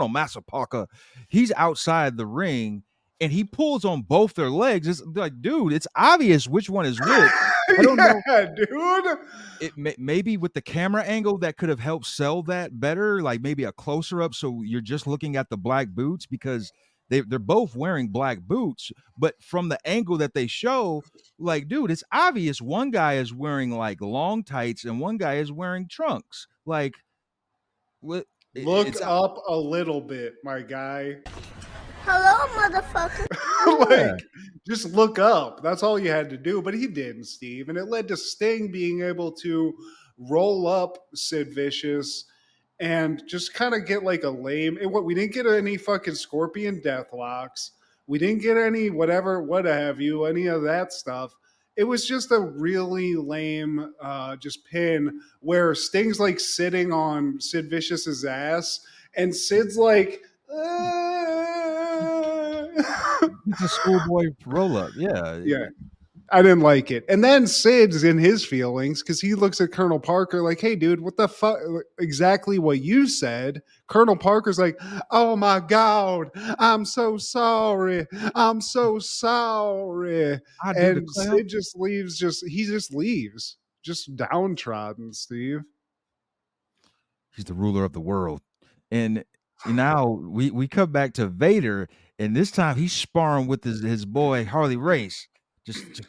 Massa Parker, he's outside the ring and he pulls on both their legs. It's like, dude, it's obvious which one is which. I don't know. Yeah, dude. Maybe with the camera angle that could have helped sell that better, like maybe a closer up, so you're just looking at the black boots because they're both wearing black boots, but from the angle that they show, like, dude, it's obvious one guy is wearing like long tights and one guy is wearing trunks. Like, what? Look It's up a little bit, my guy. Hello, motherfucker. yeah. Like, just look up. That's all you had to do. But he didn't, Steve. And it led to Sting being able to roll up Sid Vicious and just kind of get like a lame. We didn't get any fucking Scorpion Deathlocks. We didn't get any whatever, what have you, any of that stuff. It was just a really lame just pin where Sting's like sitting on Sid Vicious's ass and Sid's like, It's a schoolboy roll up. Yeah. yeah, I didn't like it. And then Sid's in his feelings because he looks at Colonel Parker like, hey, dude, what the fuck? Exactly what you said. Colonel Parker's like, oh my God, I'm so sorry. I'm so sorry. I do And declare. Sid he just leaves, just downtrodden, Steve. He's the ruler of the world. And now we come back to Vader, and this time he's sparring with his boy Harley Race. Just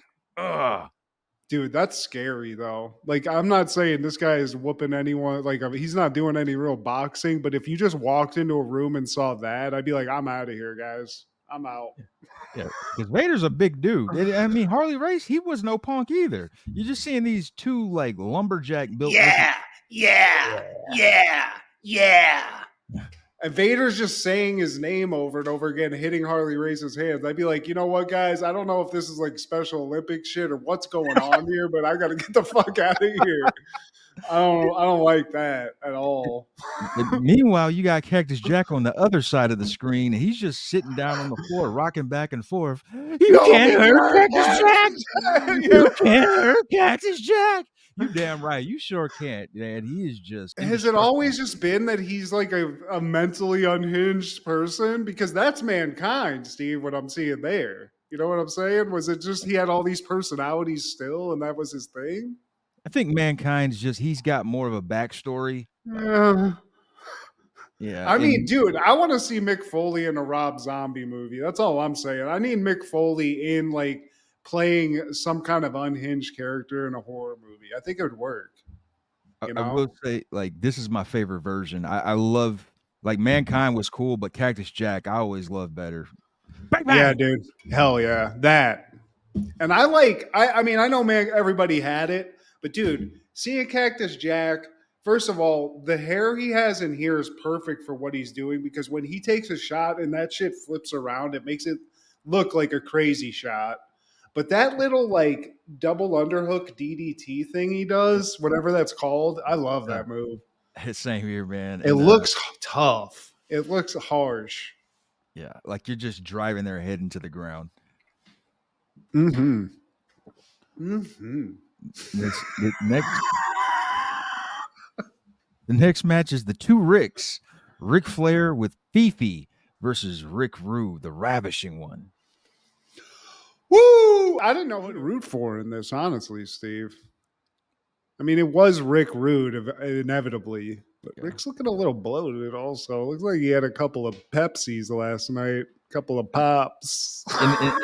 Dude, that's scary though. Like, I'm not saying this guy is whooping anyone. Like, I mean, he's not doing any real boxing. But if you just walked into a room and saw that, I'd be like, I'm out of here, guys. I'm out. yeah, because Vader's a big dude. I mean, Harley Race, he was no punk either. You're just seeing these two like lumberjack built. Yeah. And Vader's just saying his name over and over again, hitting Harley Race's hands. I'd be like, you know what, guys? I don't know if this is like Special Olympic shit or what's going on here, but I got to get the fuck out of here. I don't like that at all. Meanwhile, you got Cactus Jack on the other side of the screen, and he's just sitting down on the floor, rocking back and forth. You can't hurt Cactus Jack. You can't hurt Cactus Jack. You damn right. You sure can't, man. He is just. Has it always just been that he's like a mentally unhinged person? Because that's mankind, Steve, what I'm seeing there. You know what I'm saying? Was it just he had all these personalities still and that was his thing? I think Mankind's he's got more of a backstory. Yeah. Yeah. I mean, dude, I want to see Mick Foley in a Rob Zombie movie. That's all I'm saying. I need Mick Foley in like playing some kind of unhinged character in a horror movie. I think it would work. I will say, like, this is my favorite version. I love, like, Mankind was cool, but Cactus Jack, I always loved better. Bang, bang! Yeah, dude. Hell yeah. That. And I mean, I know, man, everybody had it, but dude, seeing Cactus Jack, first of all, the hair he has in here is perfect for what he's doing because when he takes a shot and that shit flips around, it makes it look like a crazy shot. But that little like double underhook DDT thing he does, whatever that's called, I love that move. Same here, man. It looks tough. It looks harsh. Yeah, like you're just driving their head into the ground. Mm-hmm. Mm-hmm. The next match is the two Ricks, Ric Flair with Fifi versus Rick Rude, the ravishing one. Woo! I didn't know who to root for in this, honestly, Steve. I mean, it was Rick Rude, inevitably. But yeah. Rick's looking a little bloated also. Looks like he had a couple of Pepsis last night. A couple of pops.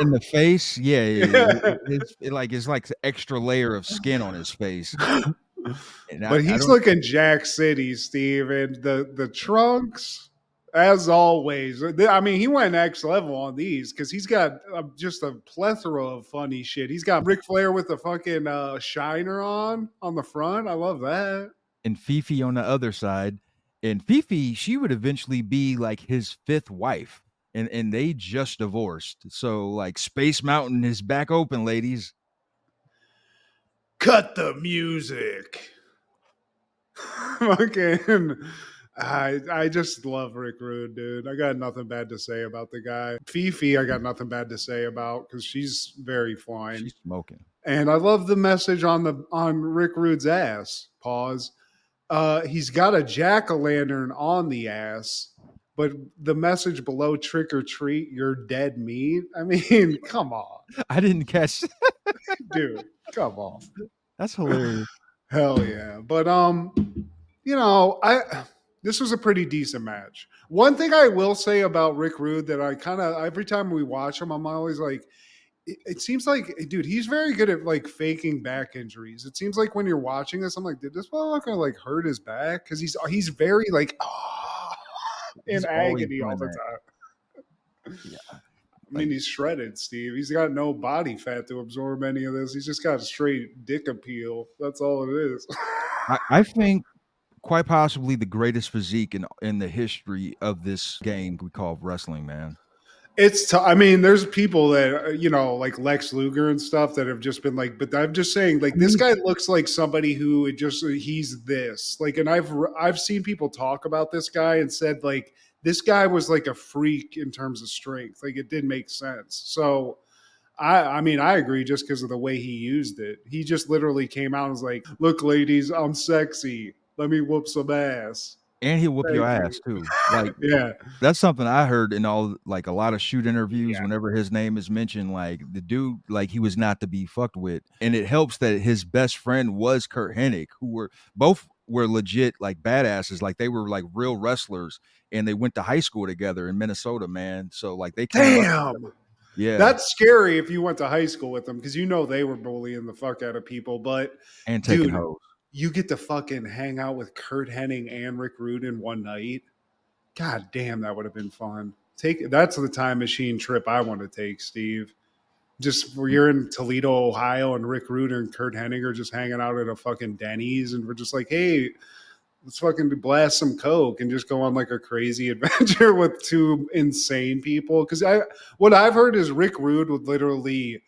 In the face? Yeah. It's like an extra layer of skin on his face. But he's looking Jack City, Steve. And the trunks, as always. I mean, he went next level on these because he's got just a plethora of funny shit. He's got Ric Flair with the fucking shiner on the front. I love that. And Fifi on the other side. And Fifi, she would eventually be like his fifth wife. And they just divorced. So, like, Space Mountain is back open, ladies. Cut the music. Fucking... I just love Rick Rude, dude. I got nothing bad to say about the guy. Fifi, I got nothing bad to say about because she's very fine. She's smoking. And I love the message on Rick Rude's ass. Pause. He's got a jack o' lantern on the ass, but the message below, trick or treat, you're dead meat. I mean, come on, I didn't catch. dude. Come on. That's hilarious. Hell yeah. But I this was a pretty decent match. One thing I will say about Rick Rude that I kind of every time we watch him, I'm always like, it seems like, dude, he's very good at like faking back injuries. It seems like when you're watching this, I'm like, did this motherfucker like hurt his back? Because he's very like in He's always agony all doing the that. time. Yeah. I mean, he's shredded, Steve. He's got no body fat to absorb any of this. He's just got straight dick appeal. That's all it is. I think quite possibly the greatest physique in the history of this game we call wrestling, man. I mean, there's people that like Lex Luger and stuff that have just been like. But I'm just saying, like, this guy looks like somebody who he's this. Like, and I've seen people talk about this guy and said like this guy was like a freak in terms of strength. Like, it didn't make sense. So I mean, I agree just because of the way he used it. He just literally came out and was like, "Look, ladies, I'm sexy. Let me whoop some ass." And he'll whoop your Thank ass you. too. Like Yeah, that's something I heard in all like a lot of shoot interviews. yeah. Whenever his name is mentioned, like the dude, like he was not to be fucked with. And it helps that his best friend was Kurt Hennig, who were legit like badasses. Like they were like real wrestlers, and they went to high school together in Minnesota, man. So like they came up Damn. together. Yeah, That's scary if you went to high school with them because they were bullying the fuck out of people. But and taking dude, hoes. you get to fucking hang out with Kurt Hennig and Rick Rude in one night. God damn, that would have been fun. That's the time machine trip I want to take, Steve. Just where you're in Toledo, Ohio, and Rick Rude and Kurt Hennig are just hanging out at a fucking Denny's, and we're just like, hey, let's fucking blast some coke and just go on like a crazy adventure with two insane people. Because what I've heard is Rick Rude would literally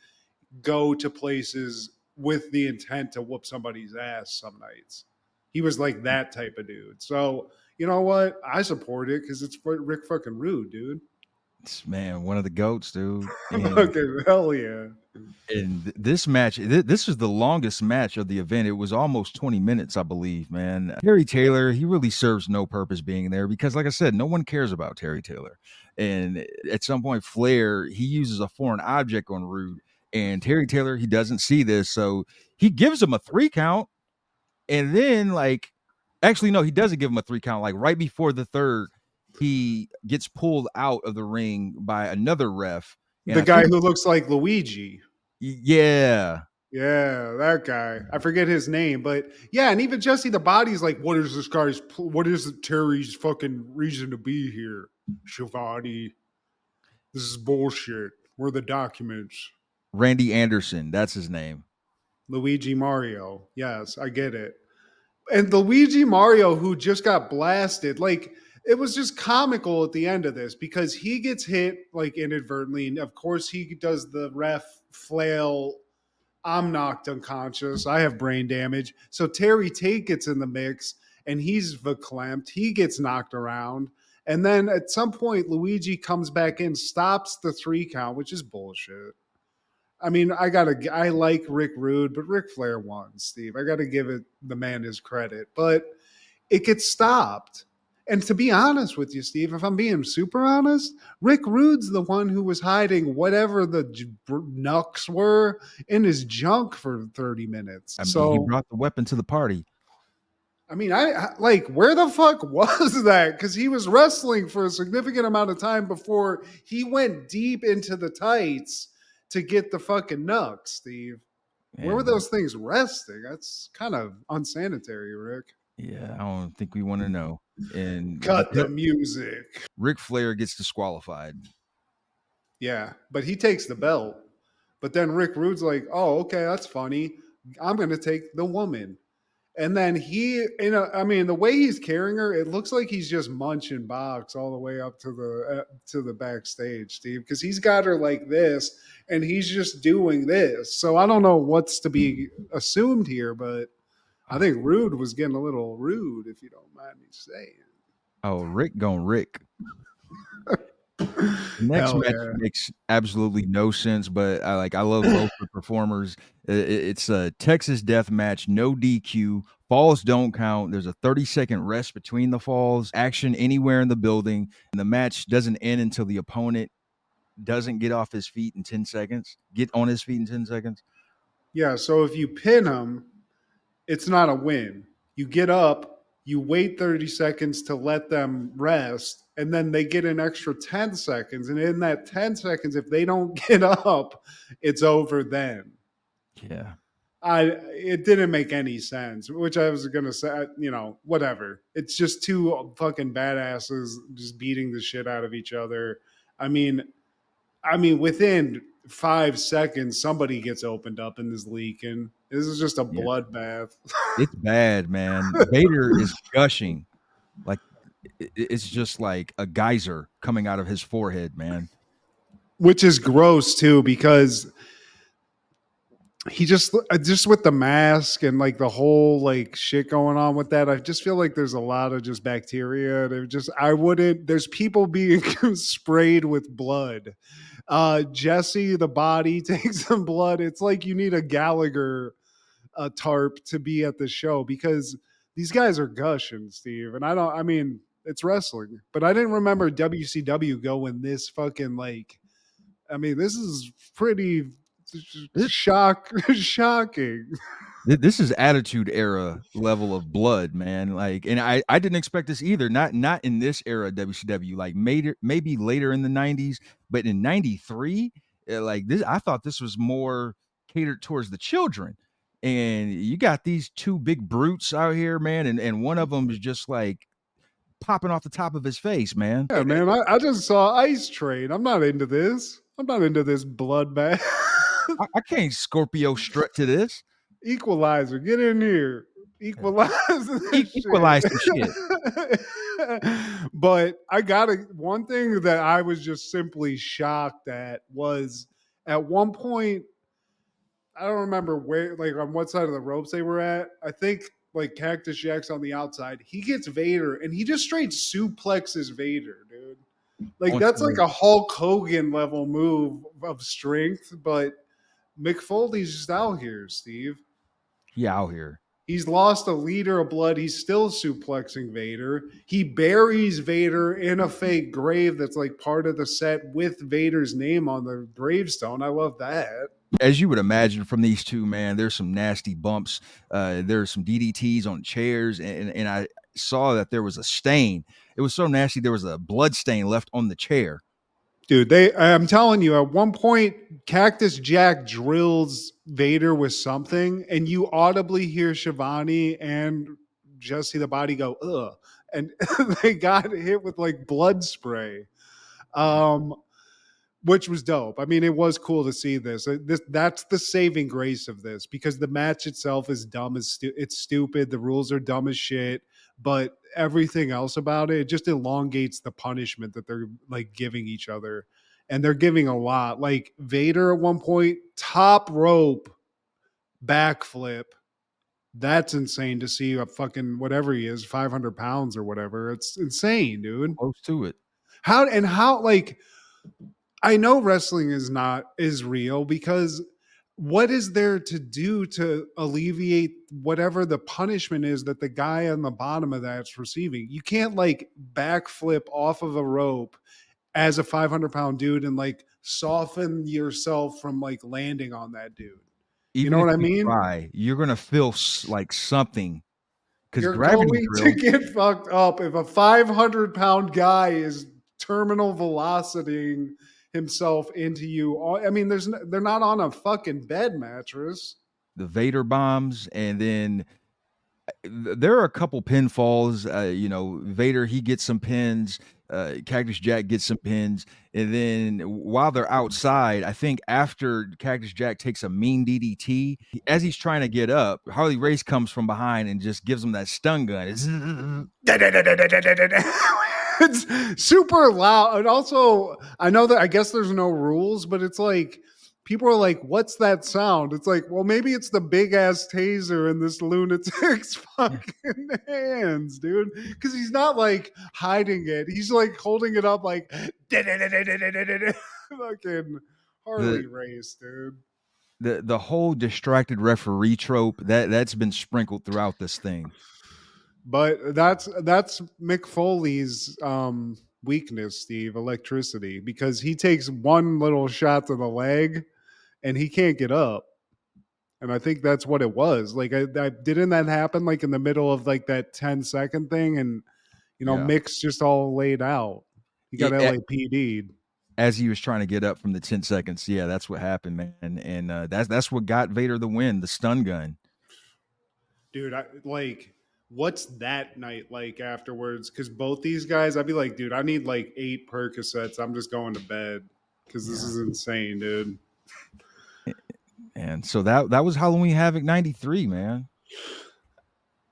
go to places with the intent to whoop somebody's ass some nights. He was like that type of dude. So you know what? I support it because it's Rick fucking Rude, dude. Man, one of the goats, dude. Fucking hell yeah. And this match, this was the longest match of the event. It was almost 20 minutes, I believe, man. Terry Taylor, he really serves no purpose being there because, like I said, no one cares about Terry Taylor. And at some point, Flair, he uses a foreign object on Rude. And Terry Taylor, he doesn't see this. So he gives him a 3 count. And then, like, actually, no, he doesn't give him a 3 count. Like, right before the third, he gets pulled out of the ring by another ref. And The I guy think, who looks like Luigi. yeah. Yeah, that guy. I forget his name, but yeah, and even Jesse the Body's like, what is Terry's fucking reason to be here? Shivani. This is bullshit. Where are the documents? Randy Anderson, that's his name. Luigi Mario. Yes, I get it. And the Luigi Mario who just got blasted, like it was just comical at the end of this because he gets hit like inadvertently, and of course he does the ref flail. I'm knocked unconscious. I have brain damage. So Terry Tate gets in the mix and he's verklempt. He gets knocked around. And then at some point, Luigi comes back in, stops the 3 count, which is bullshit. I mean, I like Rick Rude, but Ric Flair won, Steve. I gotta give the man his credit. But it gets stopped. And to be honest with you, Steve, if I'm being super honest, Rick Rude's the one who was hiding whatever the knucks were in his junk for 30 minutes. I mean, he So, brought the weapon to the party. I mean, I like, where the fuck was that? Because he was wrestling for a significant amount of time before he went deep into the tights to get the fucking knucks, Steve. Where were And those things resting? That's kind of unsanitary, Rick. yeah, I don't think we want to know. And Cut the music. Ric Flair gets disqualified. Yeah, but he takes the belt. But then Rick Rude's like, "Oh, okay, that's funny. I'm going to take the woman." And then I mean, the way he's carrying her, it looks like he's just munching box all the way up to the backstage, Steve, because he's got her like this, and he's just doing this. So I don't know what's to be assumed here, but I think Rude was getting a little rude, if you don't mind me saying. Oh, Rick gone Rick. The next Hell match yeah. makes absolutely no sense, but I love both the performers. It's a Texas death match, no DQ. Falls don't count. There's a 30-second rest between the falls. Action anywhere in the building, and the match doesn't end until the opponent doesn't get off his feet in 10 seconds. Get on his feet in 10 seconds. Yeah, so if you pin him, it's not a win. You get up, you wait 30 seconds to let them rest, and then they get an extra 10 seconds. And in that 10 seconds, if they don't get up, it's over then. Yeah. It didn't make any sense, which I was gonna say, whatever. It's just two fucking badasses just beating the shit out of each other. I mean, within 5 seconds, somebody gets opened up in this leak, and this is just a Yeah. bloodbath. It's bad, man. Vader is gushing. Like it's just like a geyser coming out of his forehead, man. Which is gross too, because he just with the mask and like the whole like shit going on with that, I just feel like there's a lot of just bacteria. There's people being sprayed with blood. Jesse the body takes some blood. It's like you need a Gallagher tarp to be at the show, because these guys are gushing, Steve. And it's wrestling, but I didn't remember WCW going this fucking like, this is pretty shocking. This is attitude era level of blood, man. Like, and I didn't expect this either. Not in this era of WCW. Like, maybe later in the '90s, but in '93, like this, I thought this was more catered towards the children. And you got these two big brutes out here, man, and one of them is just like popping off the top of his face, man. Yeah, man, I just saw Ice Train. I'm not into this. I'm not into this bloodbath. I can't Scorpio strut to this. Equalizer, get in here. Equalize this Equalize some shit. But one thing that I was just simply shocked at was at one point, I don't remember where, like on what side of the ropes they were at. I think like Cactus Jack's on the outside. He gets Vader and he just straight suplexes Vader, dude. Like that's like a Hulk Hogan level move of strength, but Mick Foley's just out here, Steve. He out here. He's lost a liter of blood. He's still suplexing Vader. He buries Vader in a fake grave that's like part of the set with Vader's name on the gravestone. I love that. As you would imagine from these two, man, there's some nasty bumps. There's some DDTs on chairs, and I saw that there was a stain. It was so nasty. There was a blood stain left on the chair. Dude, I'm telling you, at one point, Cactus Jack drills Vader with something, and you audibly hear Shivani and Jesse the Body go, ugh. And they got hit with like blood spray. Which was dope. I mean, it was cool to see this. That's the saving grace of this, because the match itself is dumb as it's stupid. The rules are dumb as shit, but everything else about it just elongates the punishment that they're like giving each other, and they're giving a lot. Like Vader at one point, top rope backflip. That's insane to see a fucking whatever he is, 500 pounds or whatever. It's insane, dude. Close to it. How like. I know wrestling is real, because what is there to do to alleviate whatever the punishment is that the guy on the bottom of that's receiving? You can't like backflip off of a rope as a 500-pound dude and like soften yourself from like landing on that dude. Even you know if what I mean? Try, you're gonna feel like something, because You're gravity going to get fucked up if a 500-pound guy is terminal velocitying himself into you. I mean, they're not on a fucking bed mattress. The Vader bombs, and then there are a couple pinfalls. Vader, he gets some pins. Cactus Jack gets some pins, and then while they're outside, I think after Cactus Jack takes a mean DDT, as he's trying to get up, Harley Race comes from behind and just gives him that stun gun. It's super loud. And also, I know that I guess there's no rules, but it's like people are like, "What's that sound?" It's like, well, maybe it's the big ass taser in this lunatic's fucking hands, dude. Because he's not like hiding it; he's like holding it up, like fucking The Harley race, dude. the whole distracted referee trope that's been sprinkled throughout this thing. But that's Mick Foley's weakness, Steve, electricity, because he takes one little shot to the leg and he can't get up. And I think that's what it was. Like, I didn't that happen like in the middle of like that 10-second thing, and Yeah. Mick's just all laid out. He got It, LAPD'd. as he was trying to get up from the 10 seconds. Yeah, that's what happened, man. And that's what got Vader the win, the stun gun. Dude, what's that night like afterwards? Because both these guys, I'd be like, dude, I need like 8 Percocets. I'm just going to bed because this is insane, dude. And so that was Halloween Havoc 93, man.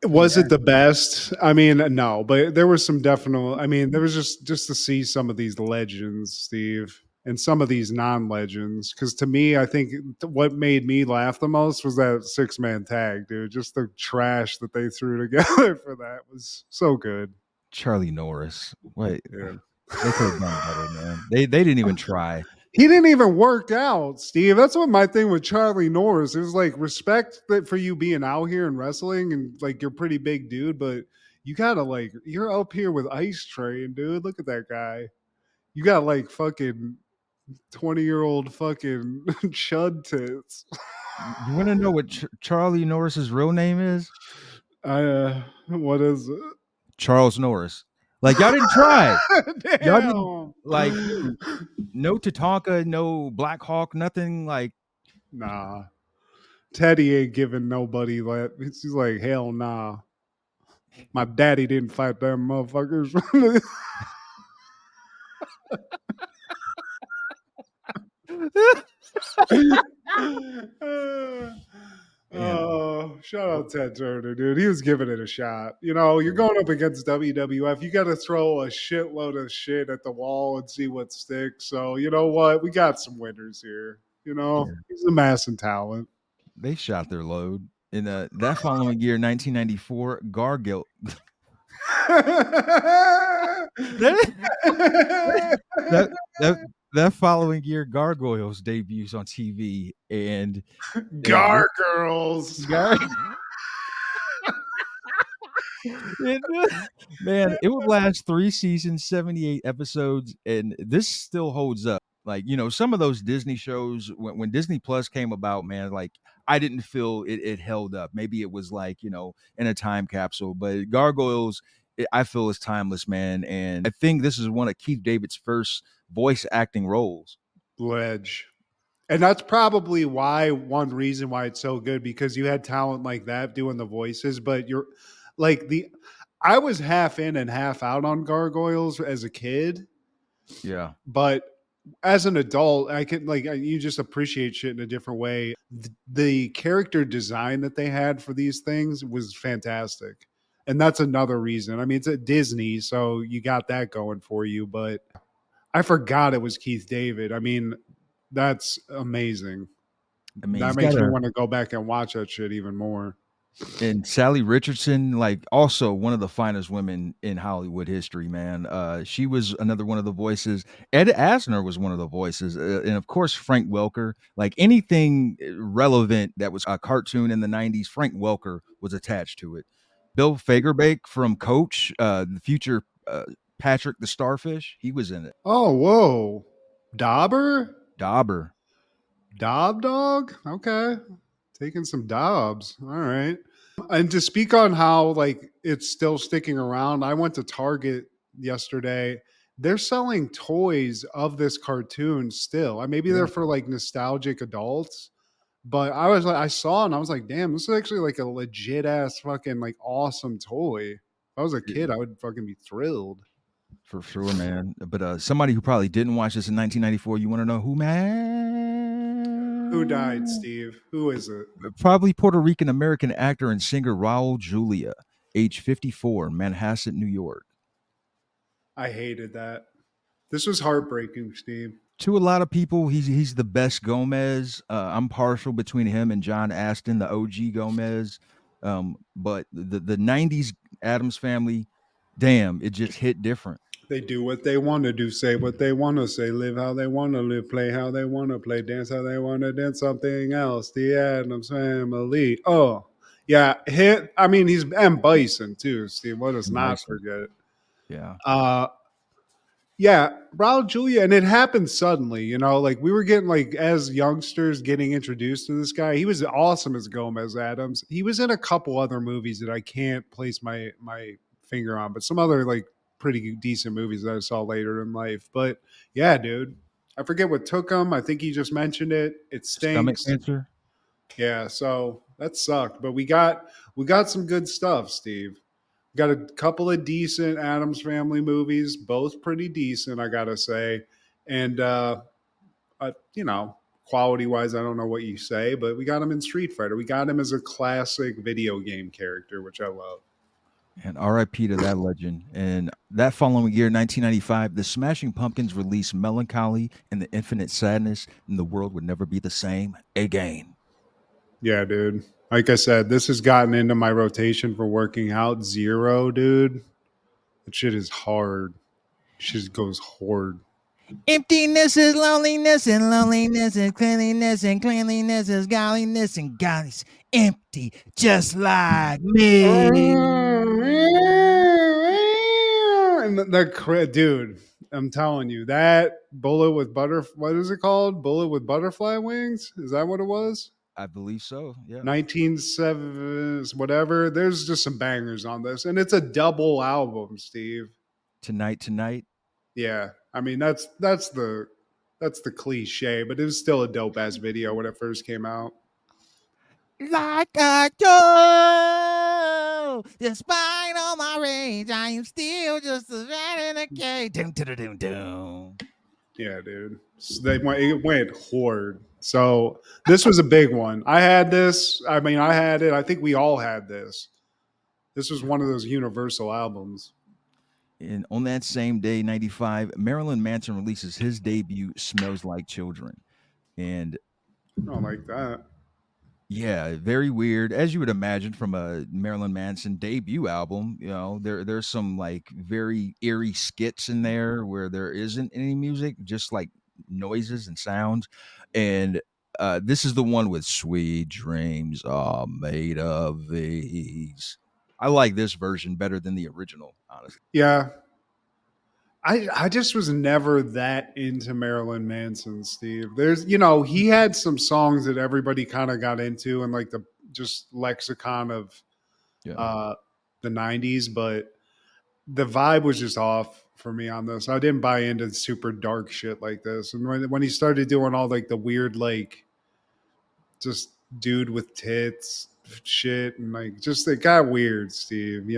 Was it the best? I mean, no, but there was some definite. I mean, there was just to see some of these legends, Steve, and some of these non-legends. Because to me, I think what made me laugh the most was that 6-man tag, dude. Just the trash that they threw together for that was so good. Charlie Norris. Wait, Yeah. they could have done better, man. They didn't even try. He didn't even work out, Steve. That's what my thing with Charlie Norris. It was like respect that for you being out here and wrestling and like you're a pretty big dude, but you gotta like you're up here with Ice Train, dude. Look at that guy. You got like fucking 20-year-old fucking chud tits. You want to know what Charlie Norris's real name is? What is it? Charles Norris. Like, y'all didn't try. Y'all didn't, Damn. like, no Tatanka, no Black Hawk, nothing like. Nah. Teddy ain't giving nobody that. He's like, hell nah. My daddy didn't fight them motherfuckers. Oh, shout out Ted Turner, dude. He was giving it a shot. You're going up against WWF. You got to throw a shitload of shit at the wall and see what sticks. So, you know what? We got some winners here. He's a mass and talent. They shot their load. In that following year, 1994, Gargill. that following year, Gargoyles debuts on TV and Gargoyles. Man, it would last 3 seasons, 78 episodes, and this still holds up. Like, some of those Disney shows, when Disney Plus came about, man, like, I didn't feel it held up. Maybe it was like, in a time capsule, but Gargoyles, I feel is timeless, man. And I think this is one of Keith David's first voice acting roles. Ledge. And that's probably one reason why it's so good, because you had talent like that doing the voices, but you're like I was half in and half out on Gargoyles as a kid. Yeah. But as an adult, I can you just appreciate shit in a different way. The character design that they had for these things was fantastic. And that's another reason. I mean, it's at Disney, so you got that going for you, but I forgot it was Keith David. I mean, that's amazing. That makes me want to go back and watch that shit even more. And Sally Richardson, like, also one of the finest women in Hollywood history, man. She was another one of the voices. Ed Asner was one of the voices. And of course, Frank Welker. Like, anything relevant that was a cartoon in the 90s, Frank Welker was attached to it. Bill Fagerbakke from Coach, the future Patrick the Starfish, he was in it. Oh, whoa. Dauber? Dob dog? Okay. Taking some dobs. All right. And to speak on how like it's still sticking around, I went to Target yesterday. They're selling toys of this cartoon still. Maybe they're for like nostalgic adults, but I saw and I was like, damn, this is actually like a legit ass fucking like awesome toy. If I was a kid, I would fucking be thrilled. For sure, man. But somebody who probably didn't watch this in 1994, you want to know who, man? Who died, Steve? Who is it? Probably Puerto Rican American actor and singer Raul Julia, age 54, Manhasset, New York. I hated that. This was heartbreaking, Steve. To a lot of people, he's the best Gomez. I'm partial between him and John Aston, the OG Gomez. But the '90s Adams Family, damn, it just hit different. They do what they want to do, say what they want to say, live how they want to live, play how they want to play, dance how they want to dance. Something else. The Adams Family. Oh, yeah. Hit. I mean, he's and Bison too. Steve, let us And not Bison, forget. yeah. Uh, Yeah, Raul Julia, and it happened suddenly. Like we were getting like as youngsters getting introduced to this guy. He was awesome as Gomez Adams. He was in a couple other movies that I can't place my finger on, but some other like pretty decent movies that I saw later in life. But yeah, dude, I forget what took him. I think he just mentioned it. It Stomach stinks. cancer. Yeah, so that sucked. But we got some good stuff, Steve. Got a couple of decent Adams Family movies, both pretty decent, I gotta say. And you know, quality wise, I don't know what you say, but we got him in Street Fighter. We got him as a classic video game character, which I love. And RIP to that legend. And that following year, 1995, the Smashing Pumpkins released Melancholy and the Infinite Sadness, and the world would never be the same again. Yeah, dude. Like I said, this has gotten into my rotation for working out. Zero, dude. That shit is hard. Shit goes hard. Emptiness is loneliness, and loneliness is cleanliness, and cleanliness is godliness, and godliness empty, just like me. And dude, I'm telling you, that bullet with what is it called? Bullet with butterfly wings? Is that what it was? I believe so. Yeah. 1970s, whatever. There's just some bangers on this, and it's a double album, Steve. Tonight. Yeah, I mean that's the cliche, but it was still a dope ass video when it first came out. Like a Joe, despite all my rage, I am still just a rat in a cage. Doom, doom, doom, doom. Yeah, dude. So it went hard. So this was a big one. I had this. I mean, I had it. I think we all had this. This was one of those universal albums. And on that same day, 95, Marilyn Manson releases his debut, Smells Like Children. And I don't like that. yeah, very weird, as you would imagine from a Marilyn Manson debut album. There's some like very eerie skits in there where there isn't any music, just like noises and sounds. And this is the one with "Sweet Dreams Are Made of These." I like this version better than the original, honestly. Yeah. I just was never that into Marilyn Manson, Steve. He had some songs that everybody kind of got into and like the just lexicon of Yeah. uh the 90s, but the vibe was just off for me on this. I didn't buy into super dark shit like this. And when he started doing all like the weird like just dude with tits shit and like just it got weird, Steve.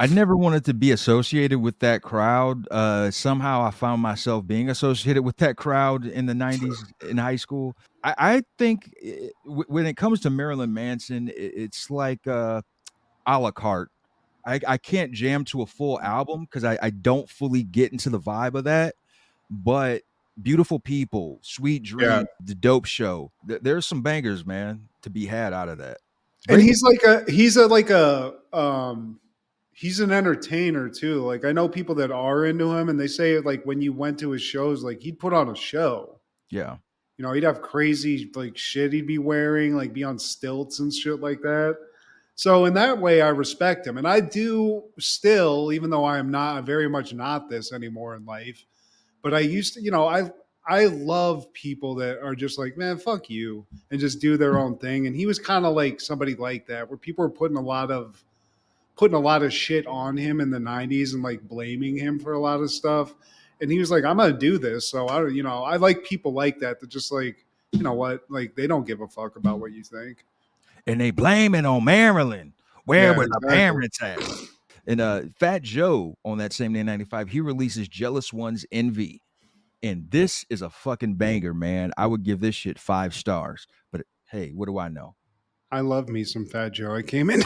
I never wanted to be associated with that crowd. Somehow I found myself being associated with that crowd in the 90s in high school. I think when it comes to Marilyn Manson, it's like a la carte. I can't jam to a full album because I don't fully get into the vibe of that. But Beautiful People, Sweet Yeah. Dream, The Dope Show, there's some bangers, man, to be had out of that. And Great. he's an entertainer too. Like I know people that are into him and they say like when you went to his shows, like he'd put on a show. Yeah. He'd have crazy like shit he'd be wearing, like be on stilts and shit like that. So in that way, I respect him, and I do still, even though I am not very much not this anymore in life. But I used to, I love people that are just like, man, fuck you, and just do their own thing. And he was kind of like somebody like that, where people were putting a lot of shit on him in the '90s and like blaming him for a lot of stuff. And he was like, I'm gonna do this. So I like people like that just like, you know what, like they don't give a fuck about what you think. And they blame it on Marilyn. Where Yeah, were the exactly. parents at? And Fat Joe on that same day, 95, he releases Jealous One's Envy. And this is a fucking banger, man. I would give this shit 5 stars. But hey, what do I know? I love me some Fat Joe. I came in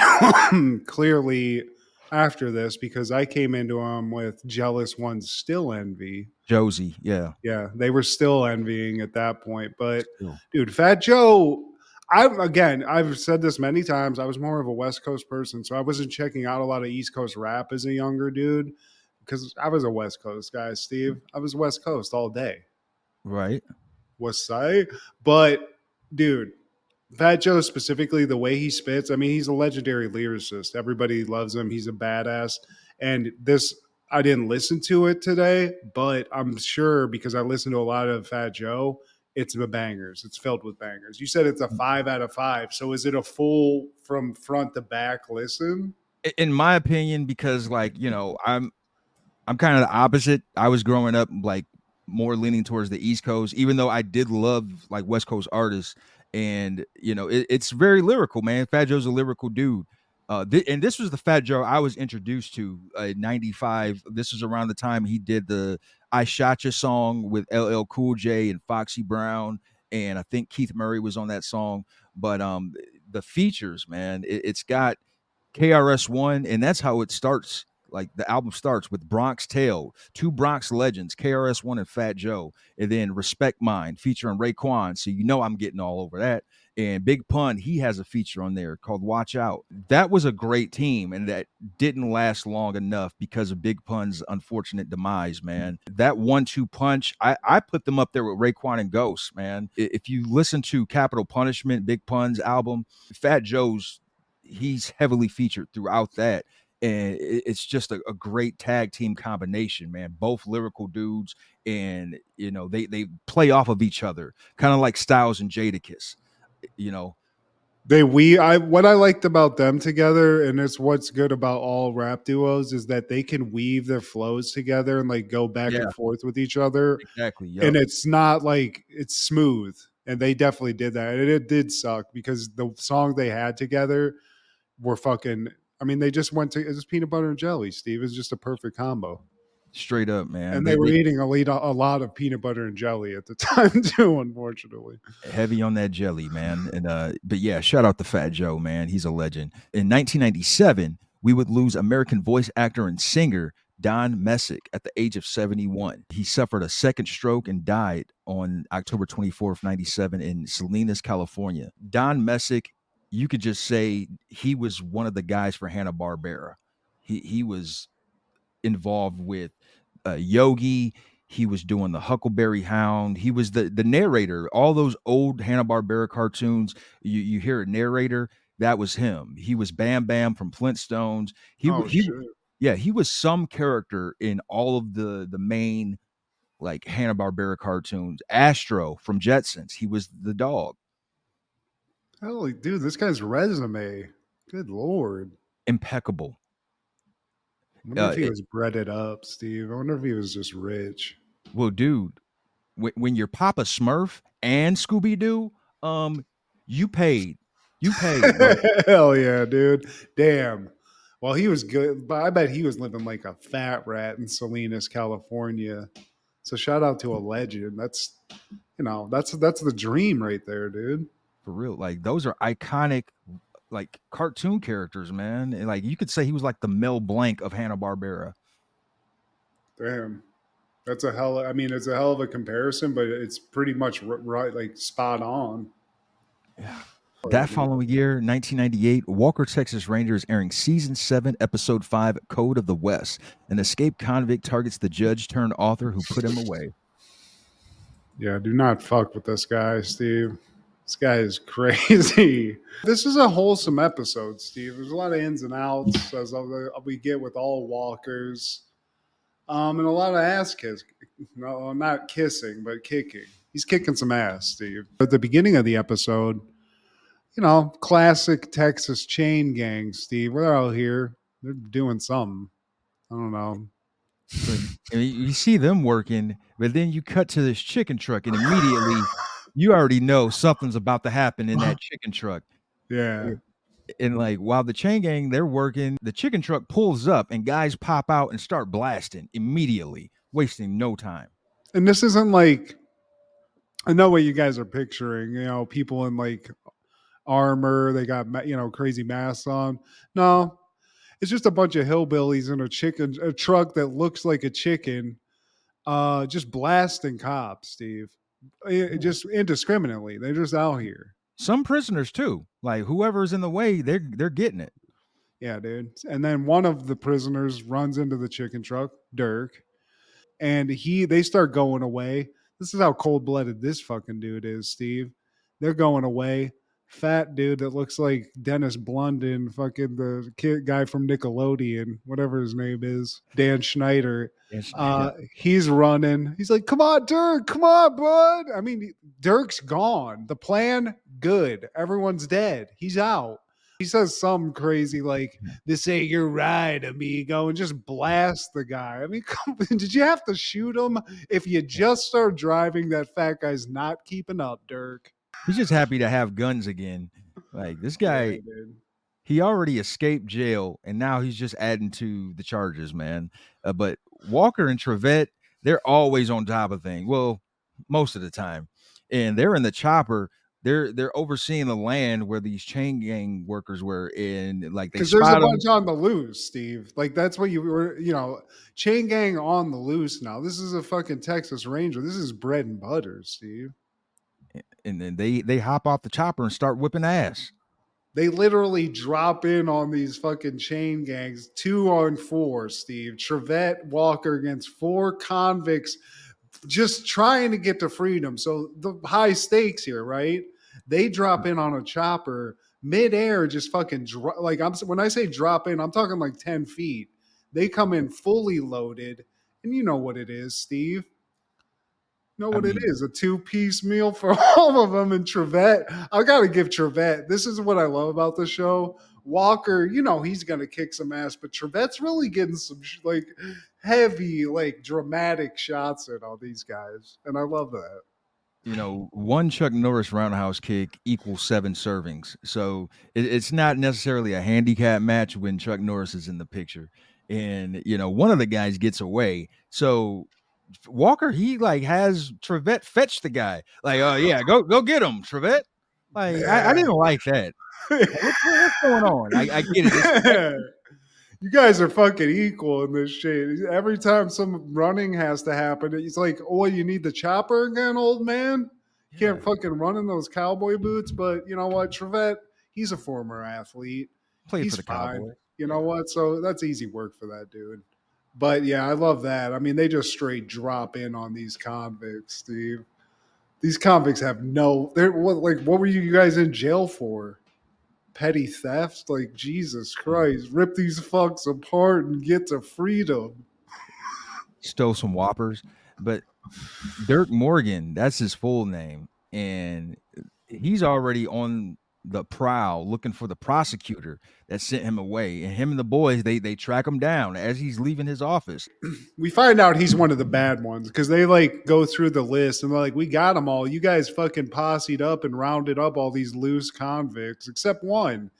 clearly after this because I came into them with Jealous Ones Still Envy. Josie, yeah. Yeah, they were still envying at that point. But Still. dude, Fat Joe, I've said this many times. I was more of a West Coast person, so I wasn't checking out a lot of East Coast rap as a younger dude because I was a West Coast guy, Steve. I was West Coast all day. Right. West Side. But dude, Fat Joe specifically, the way he spits, I mean, he's a legendary lyricist. Everybody loves him. He's a badass. And this, I didn't listen to it today, but I'm sure because I listened to a lot of Fat Joe, it's the bangers. It's filled with bangers. You said it's a 5 out of 5. So is it a full from front to back listen? In my opinion, because like, I'm kind of the opposite. I was growing up like more leaning towards the East Coast, even though I did love like West Coast artists. And it's very lyrical, man. Fat Joe's a lyrical dude. And this was the Fat Joe I was introduced to in '95. This was around the time he did the "I Shot Ya" song with LL Cool J and Foxy Brown, and I think Keith Murray was on that song. But the features, man, it's got KRS-One, and that's how it starts. Like the album starts with Bronx Tale, two Bronx legends, KRS-One and Fat Joe, and then Respect Mine featuring Raekwon. So I'm getting all over that. And Big Pun, he has a feature on there called Watch Out. That was a great team, and that didn't last long enough because of Big Pun's unfortunate demise, man. That 1-2 punch, I put them up there with Raekwon and Ghost, man. If you listen to Capital Punishment, Big Pun's album, Fat Joe's he's heavily featured throughout that, and it's just a great tag team combination, man. Both lyrical dudes, and they play off of each other, kind of like Styles and Jadakiss. You know, What I liked about them together, and it's what's good about all rap duos, is that they can weave their flows together and like go back yeah, and forth with each other, exactly. and Yep, it's not like it's smooth. And they definitely did that, and it did suck because the song they had together were fucking. I mean, they just went to it's peanut butter and jelly. Steve is just a perfect combo, straight up, man. and They they were they eating a lot of peanut butter and jelly at the time too. Unfortunately, heavy on that jelly, man. And but yeah, shout out to Fat Joe, man. He's a legend. In 1997, we would lose American voice actor and singer Don Messick at the age of 71. He suffered a second stroke and died on October 24th, 97 in Salinas, California. Don Messick, you could just say he was one of the guys for Hanna-Barbera. He was involved with Yogi. He was doing the Huckleberry Hound. He was the narrator. All those old Hanna Barbera cartoons, you hear a narrator. That was him. He was Bam Bam from Flintstones. oh He shit. yeah, he was some character in all of the main like Hanna Barbera cartoons. Astro from Jetsons. He was the dog. Holy dude, this guy's resume. Good lord. Impeccable. I wonder if he It, was breaded up, Steve. I wonder if he was just rich. well, dude, when you're Papa Smurf and Scooby Doo, um, you paid. You paid, bro. Hell yeah, dude. Damn. Well, he was good, but I bet he was living like a fat rat in Salinas, California. So shout out to a legend. That's the dream right there, dude. For real. Like those are iconic like cartoon characters, man. And, like you could say he was like the Mel Blanc of Hanna Barbera. Damn. That's a hell. I mean, it's a hell of a comparison, but it's pretty much right, like spot on. Yeah. That following year, 1998, Walker Texas Ranger is airing season 7, episode 5, Code of the West. An escaped convict targets the judge turned author who put him away. Yeah, do not fuck with this guy, Steve. This guy is crazy. This is a wholesome episode, Steve. There's a lot of ins and outs as we get with all walkers, and a lot of ass kiss. No, not kissing, but kicking. He's kicking some ass, Steve. At the beginning of the episode, classic Texas chain gang, Steve. We're out here. They're doing something. I don't know. And you see them working, but then you cut to this chicken truck, and immediately you already know something's about to happen in that chicken truck. Yeah. And like while the chain gang they're working, the chicken truck pulls up and guys pop out and start blasting immediately, wasting no time. And this isn't like I know what you guys are picturing, people in like armor, they got crazy masks on. No, It's just a bunch of hillbillies in a truck that looks like a chicken, just blasting cops, Steve. Just indiscriminately. They're just out here. Some prisoners too. Like whoever's in the way, they're getting it. Yeah, dude. And then one of the prisoners runs into the chicken truck, Dirk, and they start going away. This is how cold blooded this fucking dude is, Steve. They're going away. Fat dude that looks like Dennis Blunden, fucking the kid guy from Nickelodeon, whatever his name is, Dan Schneider. Yes. He's running. He's like, "Come on, Dirk! Come on, bud!" I mean, Dirk's gone. The plan, good. Everyone's dead. He's out. He says something crazy like, "This ain't your ride, amigo," and just blast the guy. I mean, did you have to shoot him? If you just start driving, that fat guy's not keeping up, Dirk. He's just happy to have guns again. Like this Yeah, guy, dude. he already escaped jail, and now he's just adding to the charges, man. But Walker and Trevette, they're always on top of things. Well, most of the time, and they're in the chopper. They're overseeing the land where these chain gang workers were in. Like they Because there's a spot them. bunch on the loose, Steve. Like that's what you were, chain gang on the loose now. This is a fucking Texas Ranger. This is bread and butter, Steve. And then they hop off the chopper and start whipping ass. They literally drop in on these fucking chain gangs, 2-on-4, Steve. Trevette Walker against 4 convicts just trying to get to freedom. So the high stakes here, right? They drop in on a chopper midair, just fucking when I say drop in, I'm talking like 10 feet. They come in fully loaded, and you know what it is, Steve. Know what it is? A 2-piece meal for all of them. And Trevette, I got to give Trevette. This is what I love about the show. Walker, he's going to kick some ass, but Trevette's really getting some like heavy, like dramatic shots at all these guys. And I love that. One Chuck Norris roundhouse kick equals 7 servings. So it's not necessarily a handicap match when Chuck Norris is in the picture. And, one of the guys gets away. So Walker, he like has Trevette fetch the guy. Like, oh yeah, go get him, Trevette. Like, I didn't like that. Like, what's going on? I get it. You guys are fucking equal in this shit. Every time some running has to happen, it's like, oh, you need the chopper again, old man? You can't fucking run in those cowboy boots. But you know what? Trevette, he's a former athlete. Played for the fine. Cowboys. You know what? So that's easy work for that dude. But yeah, I love that. I mean, they just straight drop in on these convicts, Steve. These convicts have what were you guys in jail for? Petty theft? Like, Jesus Christ. Rip these fucks apart and get to freedom. Stole some Whoppers. But Dirk Morgan, that's his full name. And he's already on the prowl looking for the prosecutor that sent him away. And him and the boys, they track him down as he's leaving his office. We find out he's one of the bad ones because they like go through the list and they're like, we got them all. You guys fucking posseed up and rounded up all these loose convicts except one.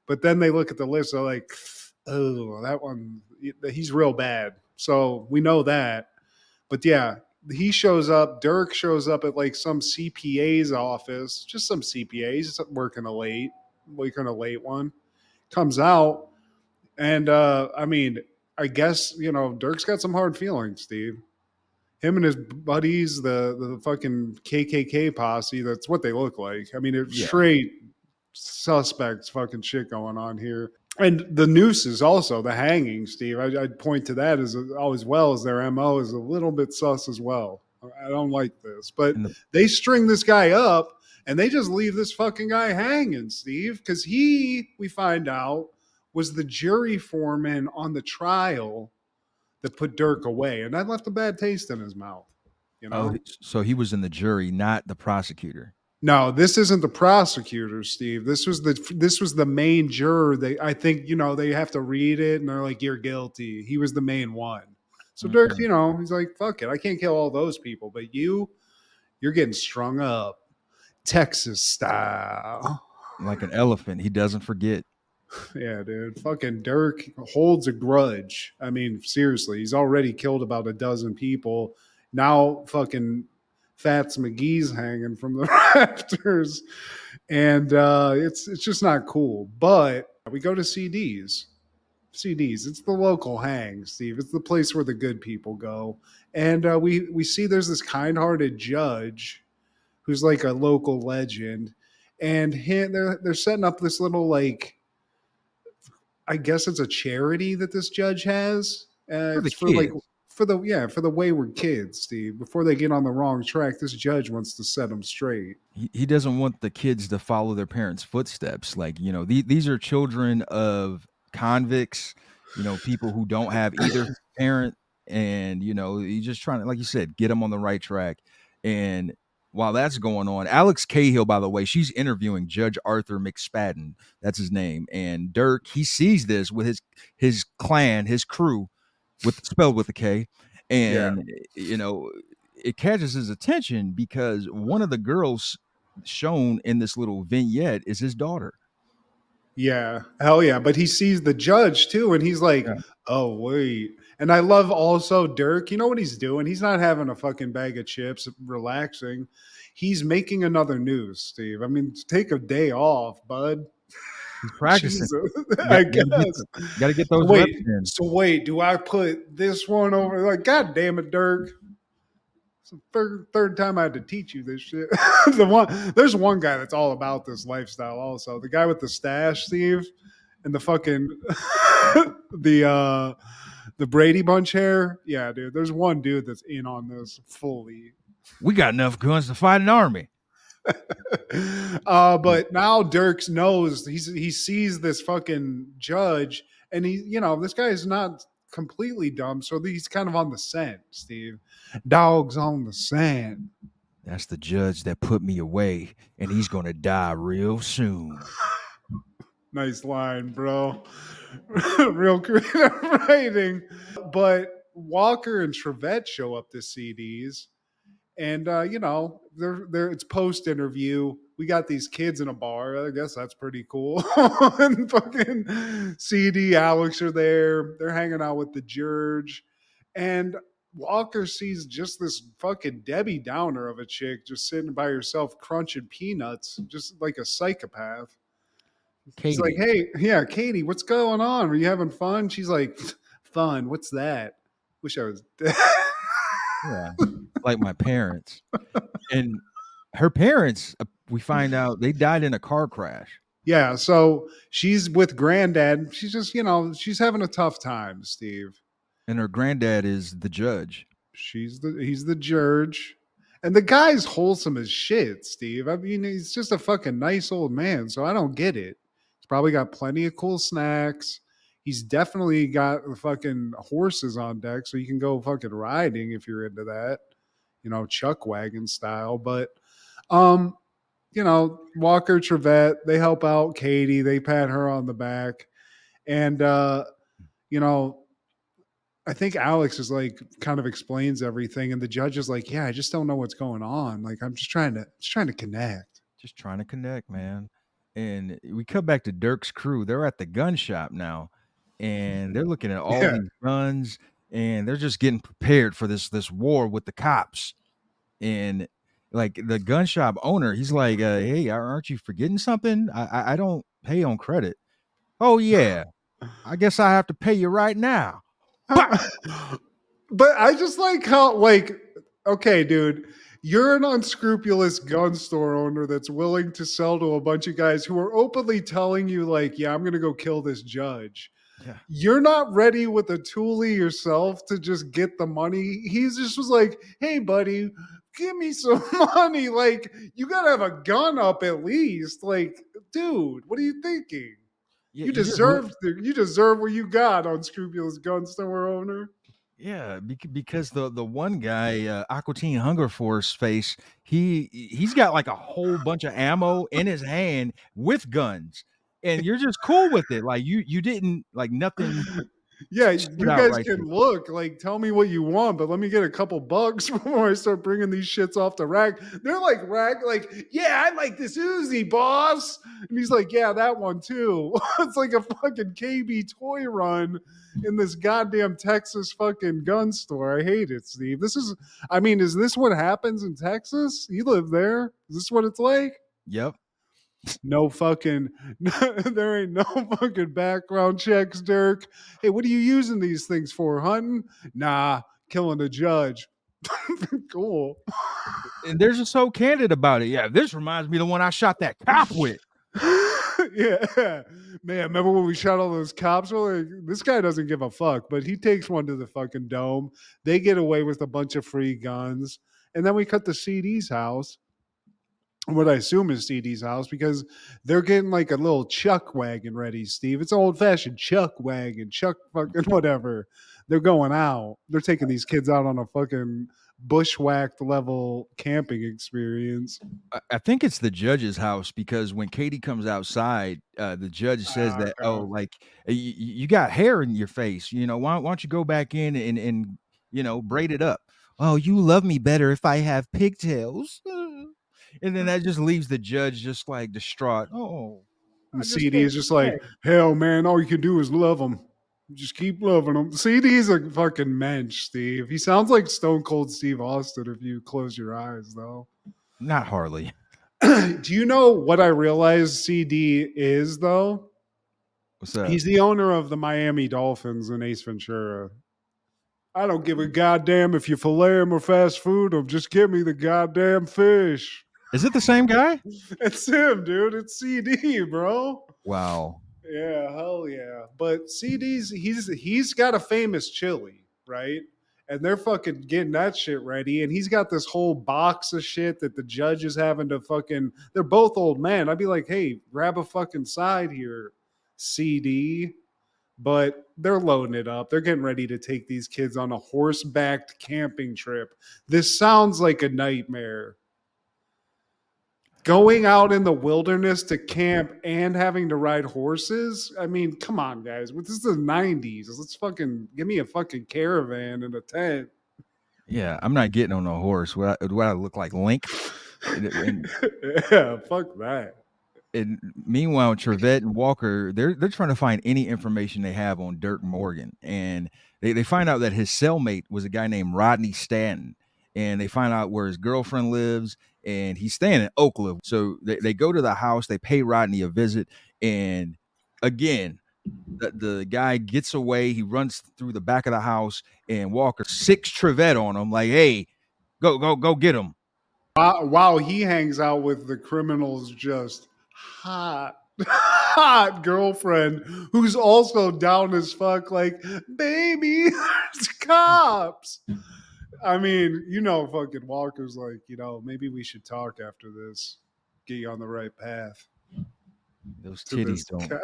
But then they look at the list, they're like, oh, that one, he's real bad. So we know that. But yeah, he shows up. Dirk shows up at like some CPA's office, just some CPA's working a late one. Comes out, and I mean, I guess Dirk's got some hard feelings, Steve. Him and his buddies, the fucking KKK posse. That's what they look like. I mean, it's straight suspects fucking shit going on here. And the nooses also, the hanging, Steve. I'd point to that as well as their MO is a little bit sus as well. I don't like this. But they string this guy up and they just leave this fucking guy hanging, Steve, because we find out, was the jury foreman on the trial that put Dirk away. And that left a bad taste in his mouth. Oh, so he was in the jury, not the prosecutor. No, this isn't the prosecutor, Steve. This was the main juror. I think they have to read it and they're like, you're guilty. He was the main one. So Dirk, he's like, fuck it. I can't kill all those people, but you're getting strung up Texas style. Like an elephant. He doesn't forget. Yeah, dude. Fucking Dirk holds a grudge. I mean, seriously, he's already killed about a dozen people. Now fucking Fats McGee's hanging from the rafters, and it's just not cool. But we go to CDs. CDs. It's the local hang, Steve. It's the place where the good people go. And we see there's this kind-hearted judge who's like a local legend, and they're setting up this little like I guess it's a charity that this judge has. For the It's for like kids. for the wayward kids, Steve. Before they get on the wrong track, this judge wants to set them straight. He doesn't want the kids to follow their parents' footsteps. Like, these are children of convicts, people who don't have either parent. And, he's just trying to, like you said, get them on the right track. And while that's going on, Alex Cahill, by the way, she's interviewing Judge Arthur McSpadden. That's his name. And Dirk, he sees this with his clan, his crew, spelled with a K. Yeah. And, it catches his attention because one of the girls shown in this little vignette is his daughter. Yeah, hell yeah. But he sees the judge too, and he's like, Yeah. oh, wait. And I love also Dirk. You know what he's doing? He's not having a fucking bag of chips, relaxing. He's making another news, Steve. I mean, take a day off, bud. He's practicing. Jesus, Got, I gotta guess. gotta get those reps Wait, in. so wait, do I put this one over? Like, God damn it, Dirk. It's the third time I had to teach you this shit. There's one guy that's all about this lifestyle. Also, the guy with the stash, Steve, and the fucking the Brady Bunch hair. Yeah, dude. There's one dude that's in on this fully. We got enough guns to fight an army. But now Dirks knows he sees this fucking judge, and this guy is not completely dumb, so he's kind of on the scent, Steve. Dogs on the scent. That's the judge that put me away, and he's gonna die real soon. Nice line, bro. Real creative writing. But Walker and Trevette show up to CDs, and they're it's post interview. We got these kids in a bar. I guess that's pretty cool. And fucking CD, Alex are there. They're hanging out with the judge, and Walker sees just this fucking Debbie Downer of a chick just sitting by herself crunching peanuts, just like a psychopath. He's like, Katie. hey, yeah, Katie, what's going on? Are you having fun? She's like, fun. What's that? Wish I was dead. Yeah, like my parents. And her parents, we find out they died in a car crash. Yeah, so she's with granddad. She's just, she's having a tough time, Steve. And her granddad is the judge. He's the judge. And the guy's wholesome as shit, Steve. I mean, he's just a fucking nice old man, so I don't get it. He's probably got plenty of cool snacks. He's definitely got the fucking horses on deck, so you can go fucking riding if you're into that, chuck wagon style. But, Walker, Trevette, they help out Katie. They pat her on the back. And, I think Alex is like kind of explains everything, and the judge is like, "Yeah, I just don't know what's going on. Like, I'm just trying to connect." Just trying to connect, man. And we cut back to Dirk's crew. They're at the gun shop now, and they're looking at all Yeah. these guns, and they're just getting prepared for this war with the cops. And like the gun shop owner, he's like, "Hey, aren't you forgetting something? I don't pay on credit." Oh yeah, I guess I have to pay you right now. But I just like how, like, okay, dude, you're an unscrupulous gun store owner that's willing to sell to a bunch of guys who are openly telling you, like, yeah, I'm going to go kill this judge. Yeah. You're not ready with a toolie yourself to just get the money. He's just was like, hey, buddy, give me some money. Like, you got to have a gun up at least. Like, dude, what are you thinking? Yeah, You deserve what you got, unscrupulous gun store owner. Yeah, because the one guy, Aqua Teen Hunger Force face, he's got like a whole bunch of ammo in his hand with guns, and you're just cool with it. Like you didn't like nothing. Yeah, you stood out guys right can there. look, like, tell me what you want, but let me get a couple bucks before I start bringing these shits off the rack. They're like, yeah, I like this Uzi, boss. And he's like, yeah, that one too. It's like a fucking KB toy run in this goddamn Texas fucking gun store. I hate it, Steve. Is this what happens in Texas? You live there. Is this what it's like? Yep. No fucking, there ain't no fucking background checks, Dirk. Hey, what are you using these things for? Hunting? Nah, killing a judge. Cool. And they're just so candid about it. Yeah, this reminds me of the one I shot that cop with. Yeah, man. Remember when we shot all those cops? Well, like, this guy doesn't give a fuck, but he takes one to the fucking dome. They get away with a bunch of free guns, and then we cut to CD's house. What I assume is CD's house because they're getting like a little chuck wagon ready, Steve. It's an old fashioned chuck wagon, chuck fucking whatever. They're going out. They're taking these kids out on a fucking bushwhacked level camping experience. I think it's the judge's house because when Katie comes outside, the judge says that, "Oh, Okay. like you got hair in your face. You know, why don't you go back in and braid it up? Oh, you love me better if I have pigtails." And then that just leaves the judge just like distraught. Oh, I And just CD can't is just like, stay. hell, man, all you can do is love them. Just keep loving them. CD's a fucking mensch, Steve. He sounds like Stone Cold Steve Austin if you close your eyes, though. Not hardly. Do you know what I realized CD is, though? What's up? He's the owner of the Miami Dolphins and Ace Ventura. I don't give a goddamn if you fillet him or fast food him. Just give me the goddamn fish. Is it the same guy? It's him, dude. It's CD, bro. Wow. Yeah, hell yeah. But CD's he's got a famous chili, right? And they're fucking getting that shit ready. And he's got this whole box of shit that the judge is having to fucking they're both old men. I'd be like, hey, grab a fucking side here, CD. But they're loading it up. They're getting ready to take these kids on a horse-backed camping trip. This sounds like a nightmare. Going out in the wilderness to camp and having to ride horses. I mean, come on, guys. This is the 90s. Let's fucking give me a fucking caravan and a tent. Yeah, I'm not getting on a horse. Do I look like Link? And Yeah, fuck that. And meanwhile, Trevette and Walker, they're trying to find any information they have on Dirk Morgan. And they find out that his cellmate was a guy named Rodney Stanton. And they find out where his girlfriend lives, and he's staying in Oakland. So they go to the house, they pay Rodney a visit, and again, the guy gets away, he runs through the back of the house, and Walker sicks Trevette on him, like, hey, go get him. Wow, he hangs out with the criminal's just hot, hot girlfriend who's also down as fuck, like, baby, there's cops. I mean, fucking Walker's like, maybe we should talk after this, get you on the right path. Those To titties this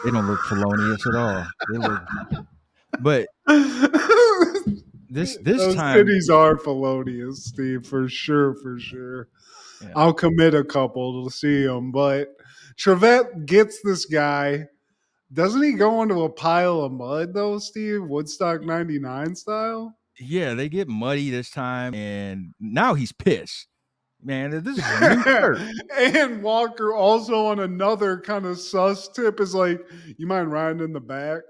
they don't look felonious at all. They look, but this Those time, cities are felonious, Steve, for sure, for sure. yeah. I'll commit a couple to see him, but Trevette gets this guy. Doesn't he go into a pile of mud though, Steve? Woodstock 99 style? Yeah, they get muddy this time, and now he's pissed. Man, this is a new shirt. And Walker also on another kind of sus tip is like, you mind riding in the back?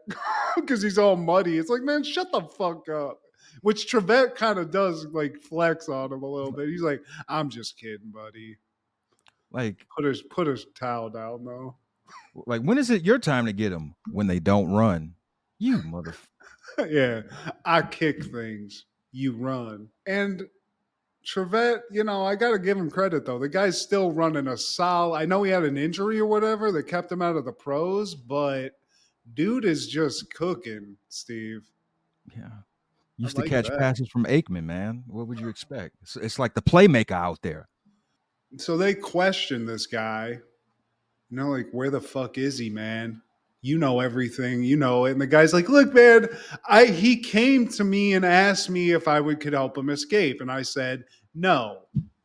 Because he's all muddy. It's like, man, shut the fuck up. Which Trevette kind of does like flex on him a little bit. He's like, I'm just kidding, buddy. Like, Put his towel down though. when is it your time to get them? When they don't run, you mother. Yeah, I kick things. You run. And Trevette, I got to give him credit though. The guy's still running a solid. I know he had an injury or whatever that kept him out of the pros, but dude is just cooking, Steve. Yeah, I used to like catch that. passes from Aikman. Man, what would you expect? It's like the playmaker out there. So they question this guy. Like, where the fuck is he, man? You know everything, it. And the guy's like, look, man, he came to me and asked me if could help him escape. And I said, no.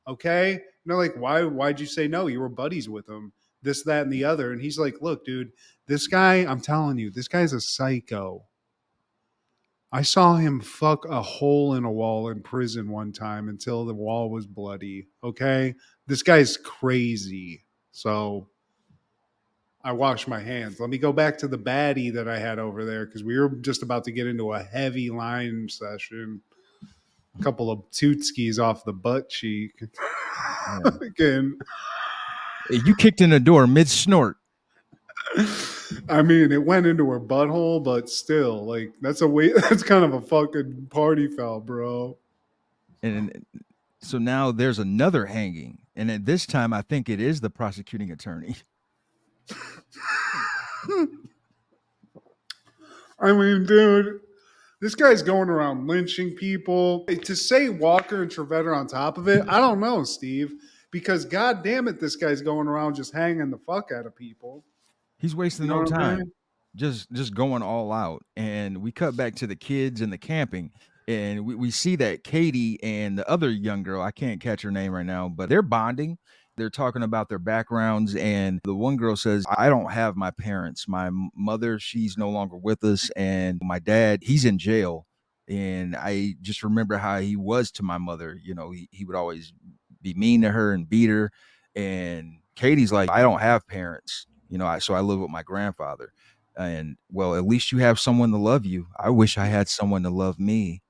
Okay. And they're like, why'd you say no? You were buddies with him, this, that, and the other. And he's like, look, dude, this guy, I'm telling you, this guy's a psycho. I saw him fuck a hole in a wall in prison one time until the wall was bloody. Okay. This guy's crazy. So I wash my hands. Let me go back to the baddie that I had over there because we were just about to get into a heavy line session. A couple of tootskis off the butt cheek. Yeah. Again. You kicked in the door mid snort. I mean, it went into her butthole, but still, like that's a way. That's kind of a fucking party foul, bro. And so now there's another hanging. And at this time, I think it is the prosecuting attorney. I mean, dude, this guy's going around lynching people. To say Walker and Trevette are on top of it, I don't know, Steve, because god damn it, this guy's going around just hanging the fuck out of people. He's wasting You know no what I'm time. saying? Just going all out. And we cut back to the kids and the camping. And we see that Katie and the other young girl, I can't catch her name right now, but they're bonding. They're talking about their backgrounds. And the one girl says, I don't have my parents. My mother, she's no longer with us. And my dad, he's in jail. And I just remember how he was to my mother. You know, he would always be mean to her and beat her. And Katie's like, I don't have parents. You know, so I live with my grandfather. And well, at least you have someone to love you. I wish I had someone to love me.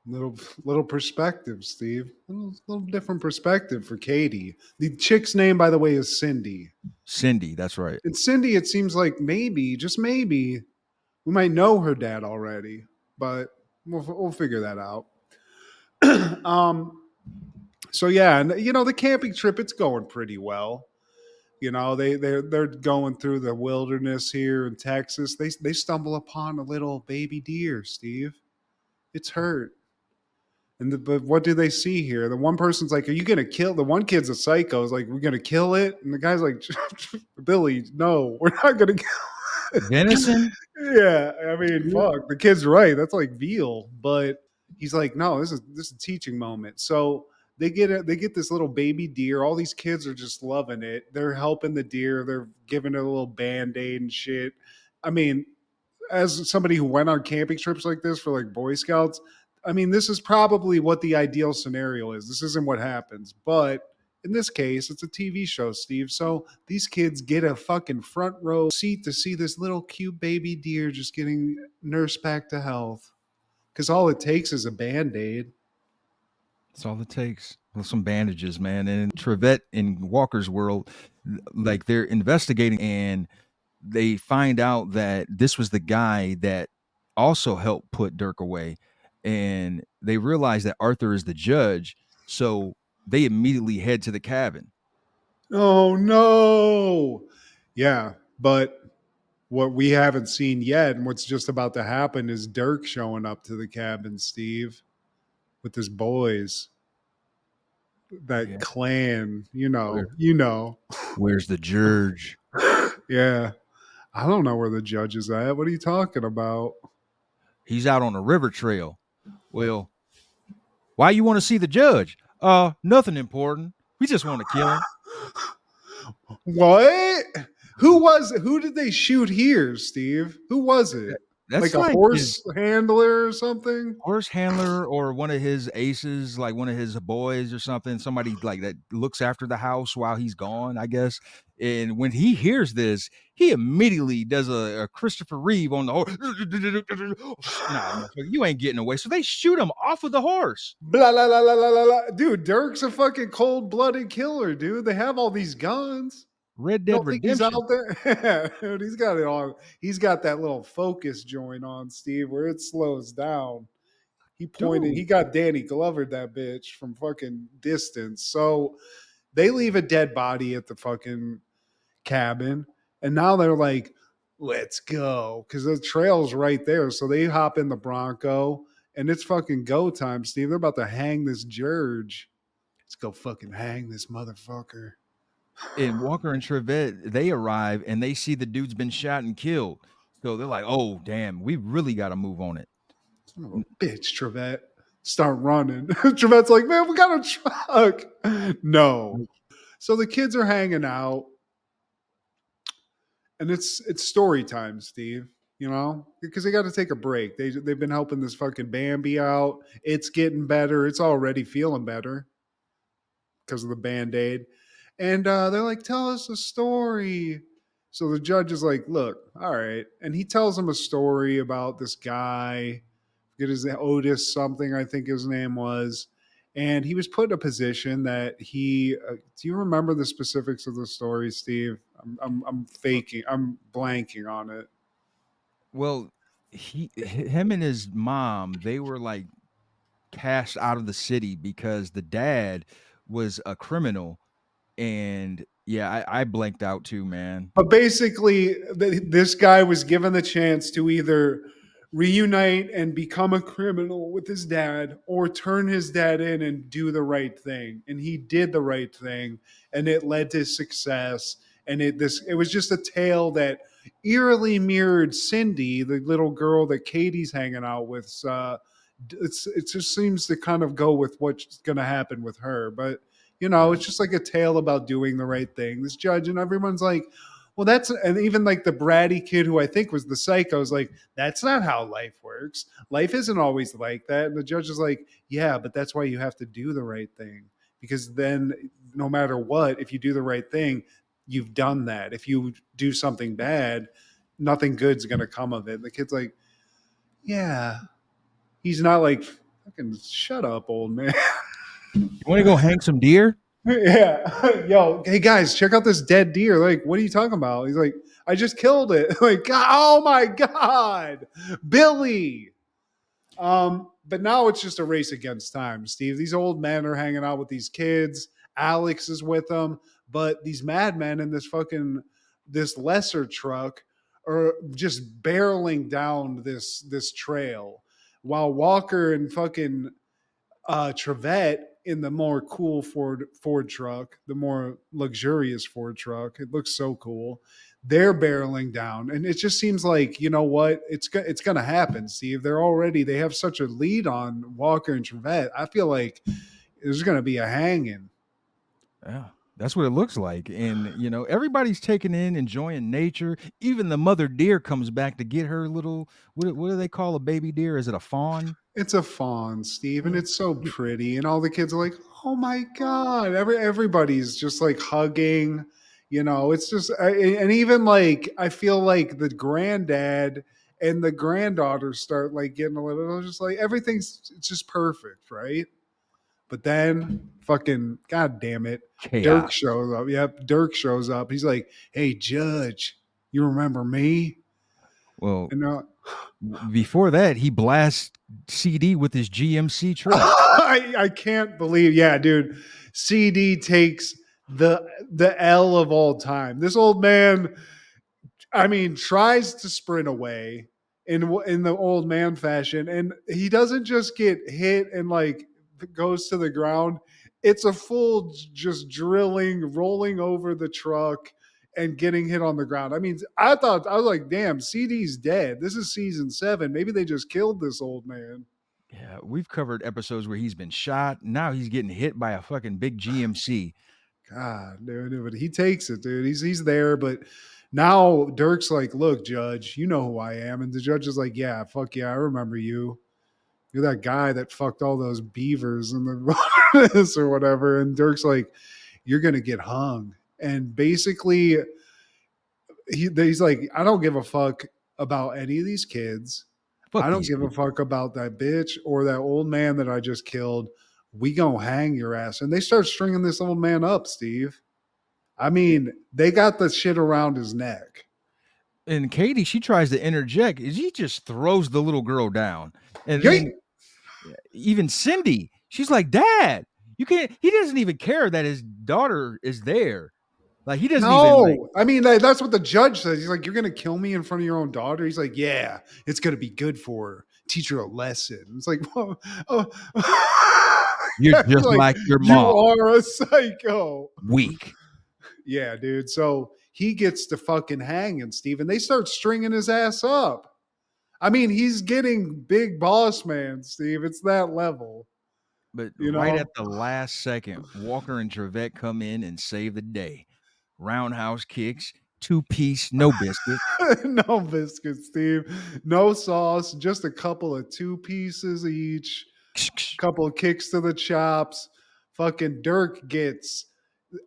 Little perspective, Steve. Little different perspective for Katie. The chick's name, by the way, is Cindy. Cindy, that's right. And Cindy, it seems like maybe, just maybe, we might know her dad already, but we'll figure that out. um, so yeah, and you know the camping trip, it's going pretty well. You know they're going through the wilderness here in Texas. They stumble upon a little baby deer, Steve. It's hurt. But what do they see here? The one person's like, "Are you gonna kill?" The one kid's a psycho. Is like, "We're gonna kill it," and the guy's like, "Billy, no, we're not gonna kill it." Venison? Yeah, I mean, fuck. The kid's right. That's like veal, but he's like, "No, this is a teaching moment." So they get this little baby deer. All these kids are just loving it. They're helping the deer. They're giving it a little band-aid and shit. I mean, as somebody who went on camping trips like this for like Boy Scouts, I mean, this is probably what the ideal scenario is. This isn't what happens, but in this case, it's a TV show, Steve. So these kids get a fucking front row seat to see this little cute baby deer just getting nursed back to health. Because all it takes is a band aid. That's all it takes. Well, some bandages, man. And Trevette in Walker's world, like they're investigating and they find out that this was the guy that also helped put Dirk away. And they realize that Arthur is the judge. So they immediately head to the cabin. Oh no. Yeah, but what we haven't seen yet and what's just about to happen is Dirk showing up to the cabin, Steve, with his boys. That Yeah. clan, Where, you know. where's the judge? Yeah. I don't know where the judge is at. What are you talking about? He's out on the river trail. Well, why you want to see the judge? Nothing important. We just want to kill him. What? Who did they shoot here, Steve? Who was it? That's Like a like his horse handler or something? horse handler or one of his aces, like one of his boys or something, somebody like that looks after the house while he's gone, I guess. And when he hears this, he immediately does a Christopher Reeve on the horse. Nah, motherfucker, you ain't getting away. So they shoot him off of the horse. Blah, blah, blah, blah, blah, blah. Dude, Dirk's a fucking cold-blooded killer, dude. They have all these guns. Red You Dead don't think he's Redemption. out there? Dude, he's got it on. He's got that little focus joint on, Steve, where it slows down. He pointed. Dude. He got Danny Glovered that bitch from fucking distance. So they leave a dead body at the fucking cabin, and now they're like, "Let's go," because the trail's right there. So they hop in the Bronco, and it's fucking go time, Steve. They're about to hang this Jurge. Let's go fucking hang this motherfucker. And Walker and Trevette, they arrive and they see the dude's been shot and killed. So they're like, oh, damn, we really got to move on it. Son of a bitch, Trevette. Start running. Trevette's like, man, we got a truck. No. So the kids are hanging out, and it's story time, Steve. You know, because they got to take a break. They've been helping this fucking Bambi out. It's getting better. It's already feeling better because of the band aid. And they're like, tell us a story. So the judge is like, look, all right. And he tells them a story about this guy. Get his Otis something, I think his name was. and he was put in a position that he. Do you remember the specifics of the story, Steve? I'm faking. I'm blanking on it. Well, him and his mom, they were like cast out of the city because the dad was a criminal. And yeah, I blanked out too, man. But basically, this guy was given the chance to either reunite and become a criminal with his dad or turn his dad in and do the right thing. And he did the right thing, and it led to success. And it was just a tale that eerily mirrored Cindy, the little girl that Katie's hanging out with. It just seems to kind of go with what's going to happen with her. But Yeah. it's just like a tale about doing the right thing. This judge and everyone's like, well, and even like the bratty kid who I think was the psycho is like, that's not how life works. Life isn't always like that. And the judge is like, yeah, but that's why you have to do the right thing. Because then no matter what, if you do the right thing, you've done that. If you do something bad, nothing good's going to come of it. The kid's like, yeah. He's not like, fucking shut up, old man. You want to go hang some deer? Yeah. Yo, hey guys, check out this dead deer. Like, what are you talking about? He's like, I just killed it. Like, oh my God, Billy. But now it's just a race against time, Steve. These old men are hanging out with these kids. Alex is with them, but these madmen in this lesser truck are just barreling down this trail while Walker and fucking Trevette in the more cool Ford truck, the more luxurious Ford truck. It looks so cool. They're barreling down, and it just seems like what it's going to happen. Steve, they have such a lead on Walker and Trevette. I feel like there's going to be a hanging. Yeah. That's what it looks like. And, everybody's taking in, enjoying nature. Even the mother deer comes back to get her little, what do they call a baby deer? Is it a fawn? It's a fawn, Steve, and Yeah. it's so Yeah. pretty, and all the kids are like, "Oh my god!" Everybody's just like hugging. It's just, and even like I feel like the granddad and the granddaughter start like getting a little, just like it's just perfect, right? But then, fucking, god damn it, Dirk Chaos. shows up. Yep, Dirk shows up. He's like, "Hey, Judge, you remember me?" Well, And before that, he blasts CD with his GMC truck. I can't believe, yeah, dude. CD takes the L of all time. This old man, I mean, tries to sprint away in the old man fashion, and he doesn't just get hit and like goes to the ground. It's a full just drilling, rolling over the truck and getting hit on the ground. I mean, I was like, damn, CD's dead. This is season 7. Maybe they just killed this old man. Yeah, we've covered episodes where he's been shot. Now he's getting hit by a fucking big GMC. God, dude, but he takes it, dude. He's there, but now Dirk's like, "Look, Judge, you know who I am," and the judge is like, "Yeah, fuck yeah, I remember you. You're that guy that fucked all those beavers in the wilderness or whatever." And Dirk's like, "You're gonna get hung." And basically, he's like, "I don't give a fuck about any of these kids. Fuck I don't these give a people. fuck about that bitch or that old man that I just killed. We gonna hang your ass." And they start stringing this old man up, Steve. I mean, they got the shit around his neck. And Katie, she tries to interject. She just throws the little girl down. And Yeet. then even Cindy, she's like, Dad, you can't. He doesn't even care that his daughter is there. Like, he doesn't even like, No, I mean that's what the judge says. He's like, "You're gonna kill me in front of your own daughter." He's like, "Yeah, it's gonna be good for her. Teach her a lesson." It's like, whoa, you're he's just like, like your "You mom. are a psycho." Weak. Yeah, dude. So he gets to fucking hanging, Steve, and they start stringing his ass up. I mean, he's getting big boss man, Steve. It's that level, But you right at know. the last second, Walker and Trevette come in and save the day. Roundhouse kicks, 2-piece, no biscuit. No biscuits, Steve. No sauce. Just a couple of 2 pieces each. Couple of kicks to the chops. Fucking Dirk gets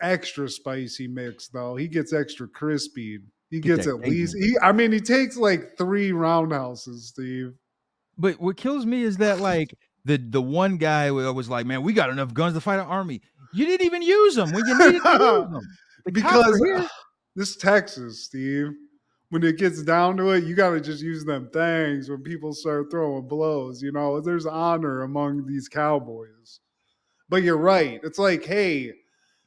extra spicy mix though. He gets extra crispy. He Get gets that at least. Cajun. He takes like 3 roundhouses, Steve. But what kills me is that, like, The one guy was like, "Man, we got enough guns to fight an army." You didn't even use them when you needed to use them. The cops are Because here. this Texas, Steve, when it gets down to it, you got to just use them things when people start throwing blows. You know, there's honor among these cowboys. But you're right. It's like, hey,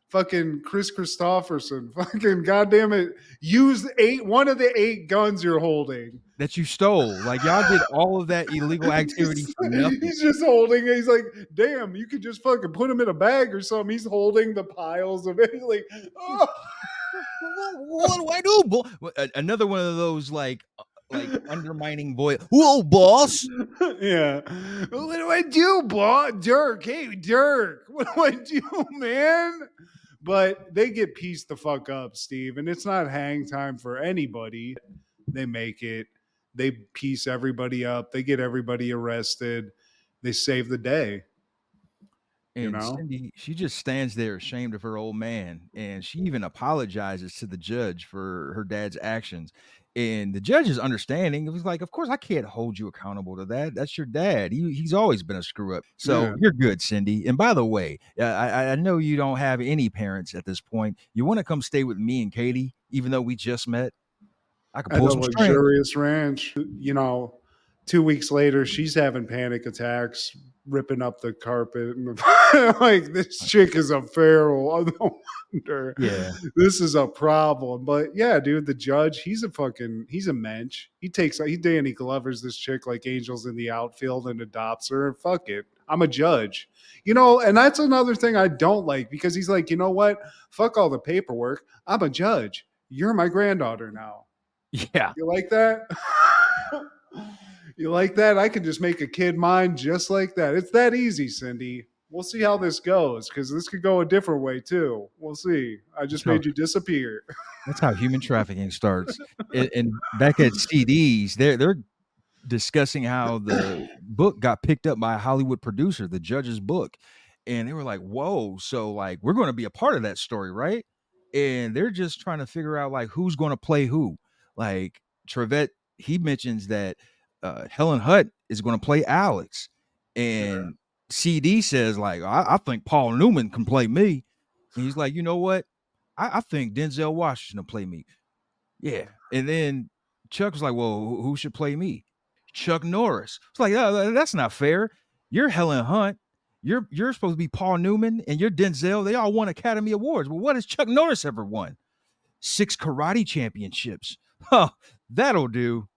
fucking Chris Christopherson, fucking goddamn it, use one of the 8 guns you're holding. That you stole. Like y'all did all of that illegal activity for nothing. He's just holding it. He's like, damn, you could just fucking put him in a bag or something. He's holding the piles of it. He's like, oh. What do I do, boy? Another one of those like undermining voice. Whoa, boss. Yeah. What do I do, boss? Dirk. Hey, Dirk. What do I do, man? But they get pieced the fuck up, Steve, and it's not hang time for anybody. They make it. They piece everybody up. They get everybody arrested. They save the day. You And know? Cindy, she just stands there ashamed of her old man. And she even apologizes to the judge for her dad's actions. And the judge is understanding. It was like, of course, I can't hold you accountable to that. That's your dad. He's always been a screw up. So Yeah. you're good, Cindy. And by the way, I know you don't have any parents at this point. You want to come stay with me and Katie, even though we just met? I could At pull a some strings. luxurious ranch. You know, 2 weeks later, she's having panic attacks, ripping up the carpet. And like, this chick is a feral. I don't wonder. Yeah. This is a problem. But yeah, dude, the judge, he's a mensch. He Danny Glover's this chick like Angels in the Outfield and adopts her. And fuck it. I'm a judge. You know, and that's another thing I don't like because he's like, you know what? Fuck all the paperwork. I'm a judge. You're my granddaughter now. Yeah. You like that? You like that? I can just make a kid mine just like that. It's that easy, Cindy. We'll see how this goes because this could go a different way too. We'll see. I just made you disappear. That's how human trafficking starts. And back at CDs, they're discussing how the book got picked up by a Hollywood producer, the judge's book. And they were like, whoa, so like we're going to be a part of that story, right? And they're just trying to figure out like who's going to play who. Like Trevette, he mentions that Helen Hutt is going to play Alex. And CD says, like, I think Paul Newman can play me. And he's like, you know what? I think Denzel Washington will play me. Yeah. And then Chuck was like, well, who should play me? Chuck Norris. It's like, oh, that's not fair. You're Helen Hunt. You're supposed to be Paul Newman and you're Denzel. They all won Academy Awards. Well, what has Chuck Norris ever won? 6 karate championships. Huh, that'll do.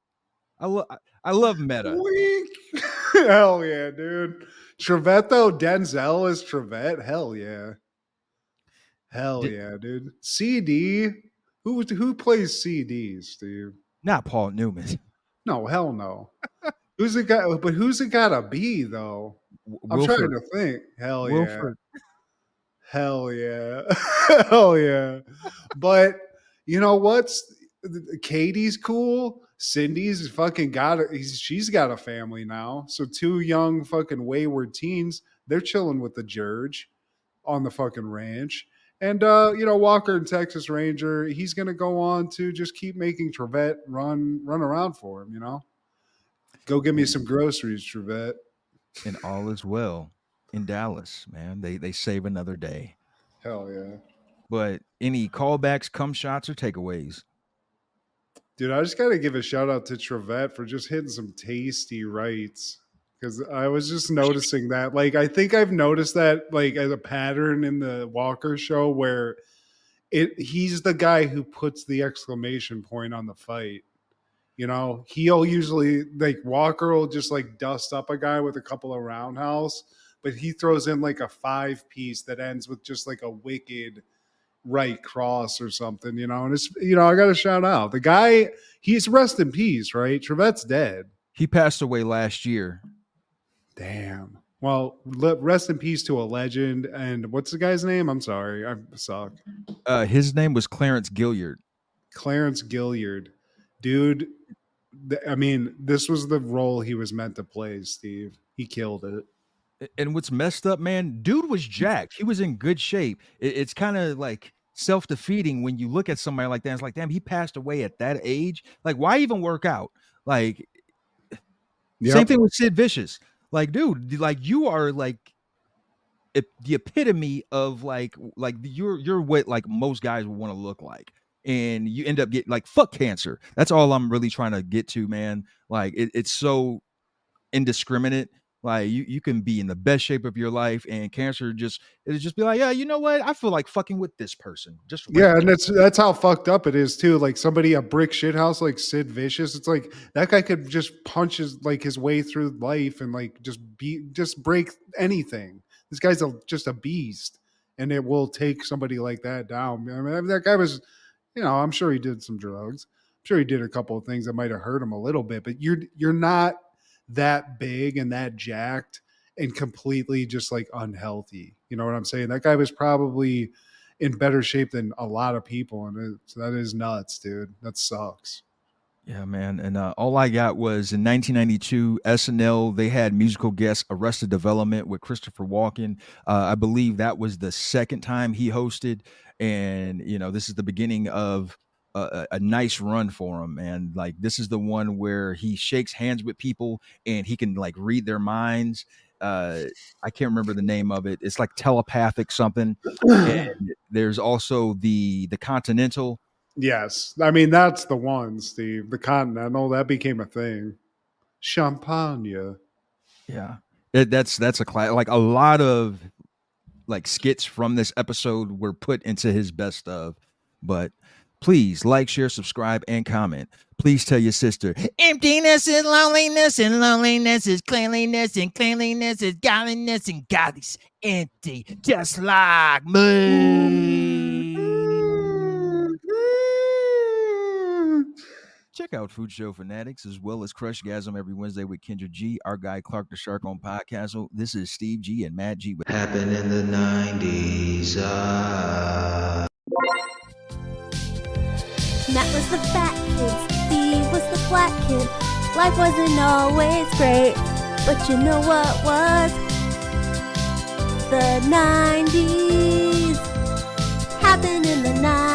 I love meta. Weak. Hell yeah, dude. Trevette though, Denzel is Trevette. Hell yeah. Hell yeah, dude. CD. Who plays CDs, Steve? Not Paul Newman. No, hell no. Who's it got? But who's it gotta be though? I'm trying to think. Hell yeah. Wilford. Hell yeah. Hell yeah. But you know what's Katie's cool. Cindy's fucking she's got a family now. So 2 young fucking wayward teens, they're chilling with the Judge on the fucking ranch. And you know, Walker and Texas Ranger, he's gonna go on to just keep making Trevette run around for him, you know. Go get me some groceries, Trevette. And all is well in Dallas, man. They save another day. Hell yeah. But any callbacks, come shots, or takeaways? Dude, I just got to give a shout out to Trevette for just hitting some tasty rights. Because I was just noticing that. Like, I think I've noticed that, like, as a pattern in the Walker show where he's the guy who puts the exclamation point on the fight. You know, he'll usually, like, Walker will just, like, dust up a guy with a couple of roundhouse, but he throws in, like, a 5-piece that ends with just, like, a wicked right cross or something, you know. And it's, you know, I got to shout out the guy. He's rest in peace, right? Trevette's dead. He passed away last year. Damn. Well, rest in peace to a legend. And what's the guy's name? I'm sorry, I suck. His name was Clarence Gilliard. Clarence Gilliard, dude. I mean, this was the role he was meant to play, Steve. He killed it. And what's messed up, man, dude was jacked. He was in good shape. It's kind of like self-defeating when you look at somebody like that. It's like, damn, he passed away at that age. Like, why even work out? Like, same thing with Sid Vicious. Like, dude, like you are like the epitome of like you're what like most guys would want to look like, and you end up getting like fuck cancer. That's all I'm really trying to get to, man. Like it's so indiscriminate. Like you can be in the best shape of your life, and cancer it'll just be like, yeah, you know what? I feel like fucking with this person just right Yeah, and now. that's how fucked up it is too. Like somebody a brick shithouse like Sid Vicious. It's like that guy could just punch his way through life and like just break anything. This guy's just a beast, and it will take somebody like that down. I mean, that guy was, I'm sure he did some drugs. I'm sure he did a couple of things that might have hurt him a little bit. But you're not that big and that jacked and completely just like unhealthy. You know what I'm saying? That guy was probably in better shape than a lot of people, and that is nuts, dude. That sucks. Yeah, man. And all I got was in 1992, SNL, they had musical guest Arrested Development with Christopher Walken. I believe that was the second time he hosted. And, this is the beginning of a nice run for him. And like, this is the one where he shakes hands with people and he can like read their minds. I can't remember the name of it. It's like telepathic something. And there's also the Continental. Yes, I mean that's the one, Steve. The Continental that became a thing. Champagne. Yeah. That's a like a lot of like skits from this episode were put into his best of. But please like, share, subscribe, and comment. Please tell your sister emptiness is loneliness, and loneliness is cleanliness, and cleanliness is godliness, and God is empty, just like me. Check out Food Show Fanatics as well as Crushgasm every Wednesday with Kendra G, our guy Clark the Shark on Podcastle. This is Steve G and Matt G. Happened in the 90s. Matt was the fat kid, Steve was the flat kid. Life wasn't always great, but you know what was? The 90s. Happened in the 90s.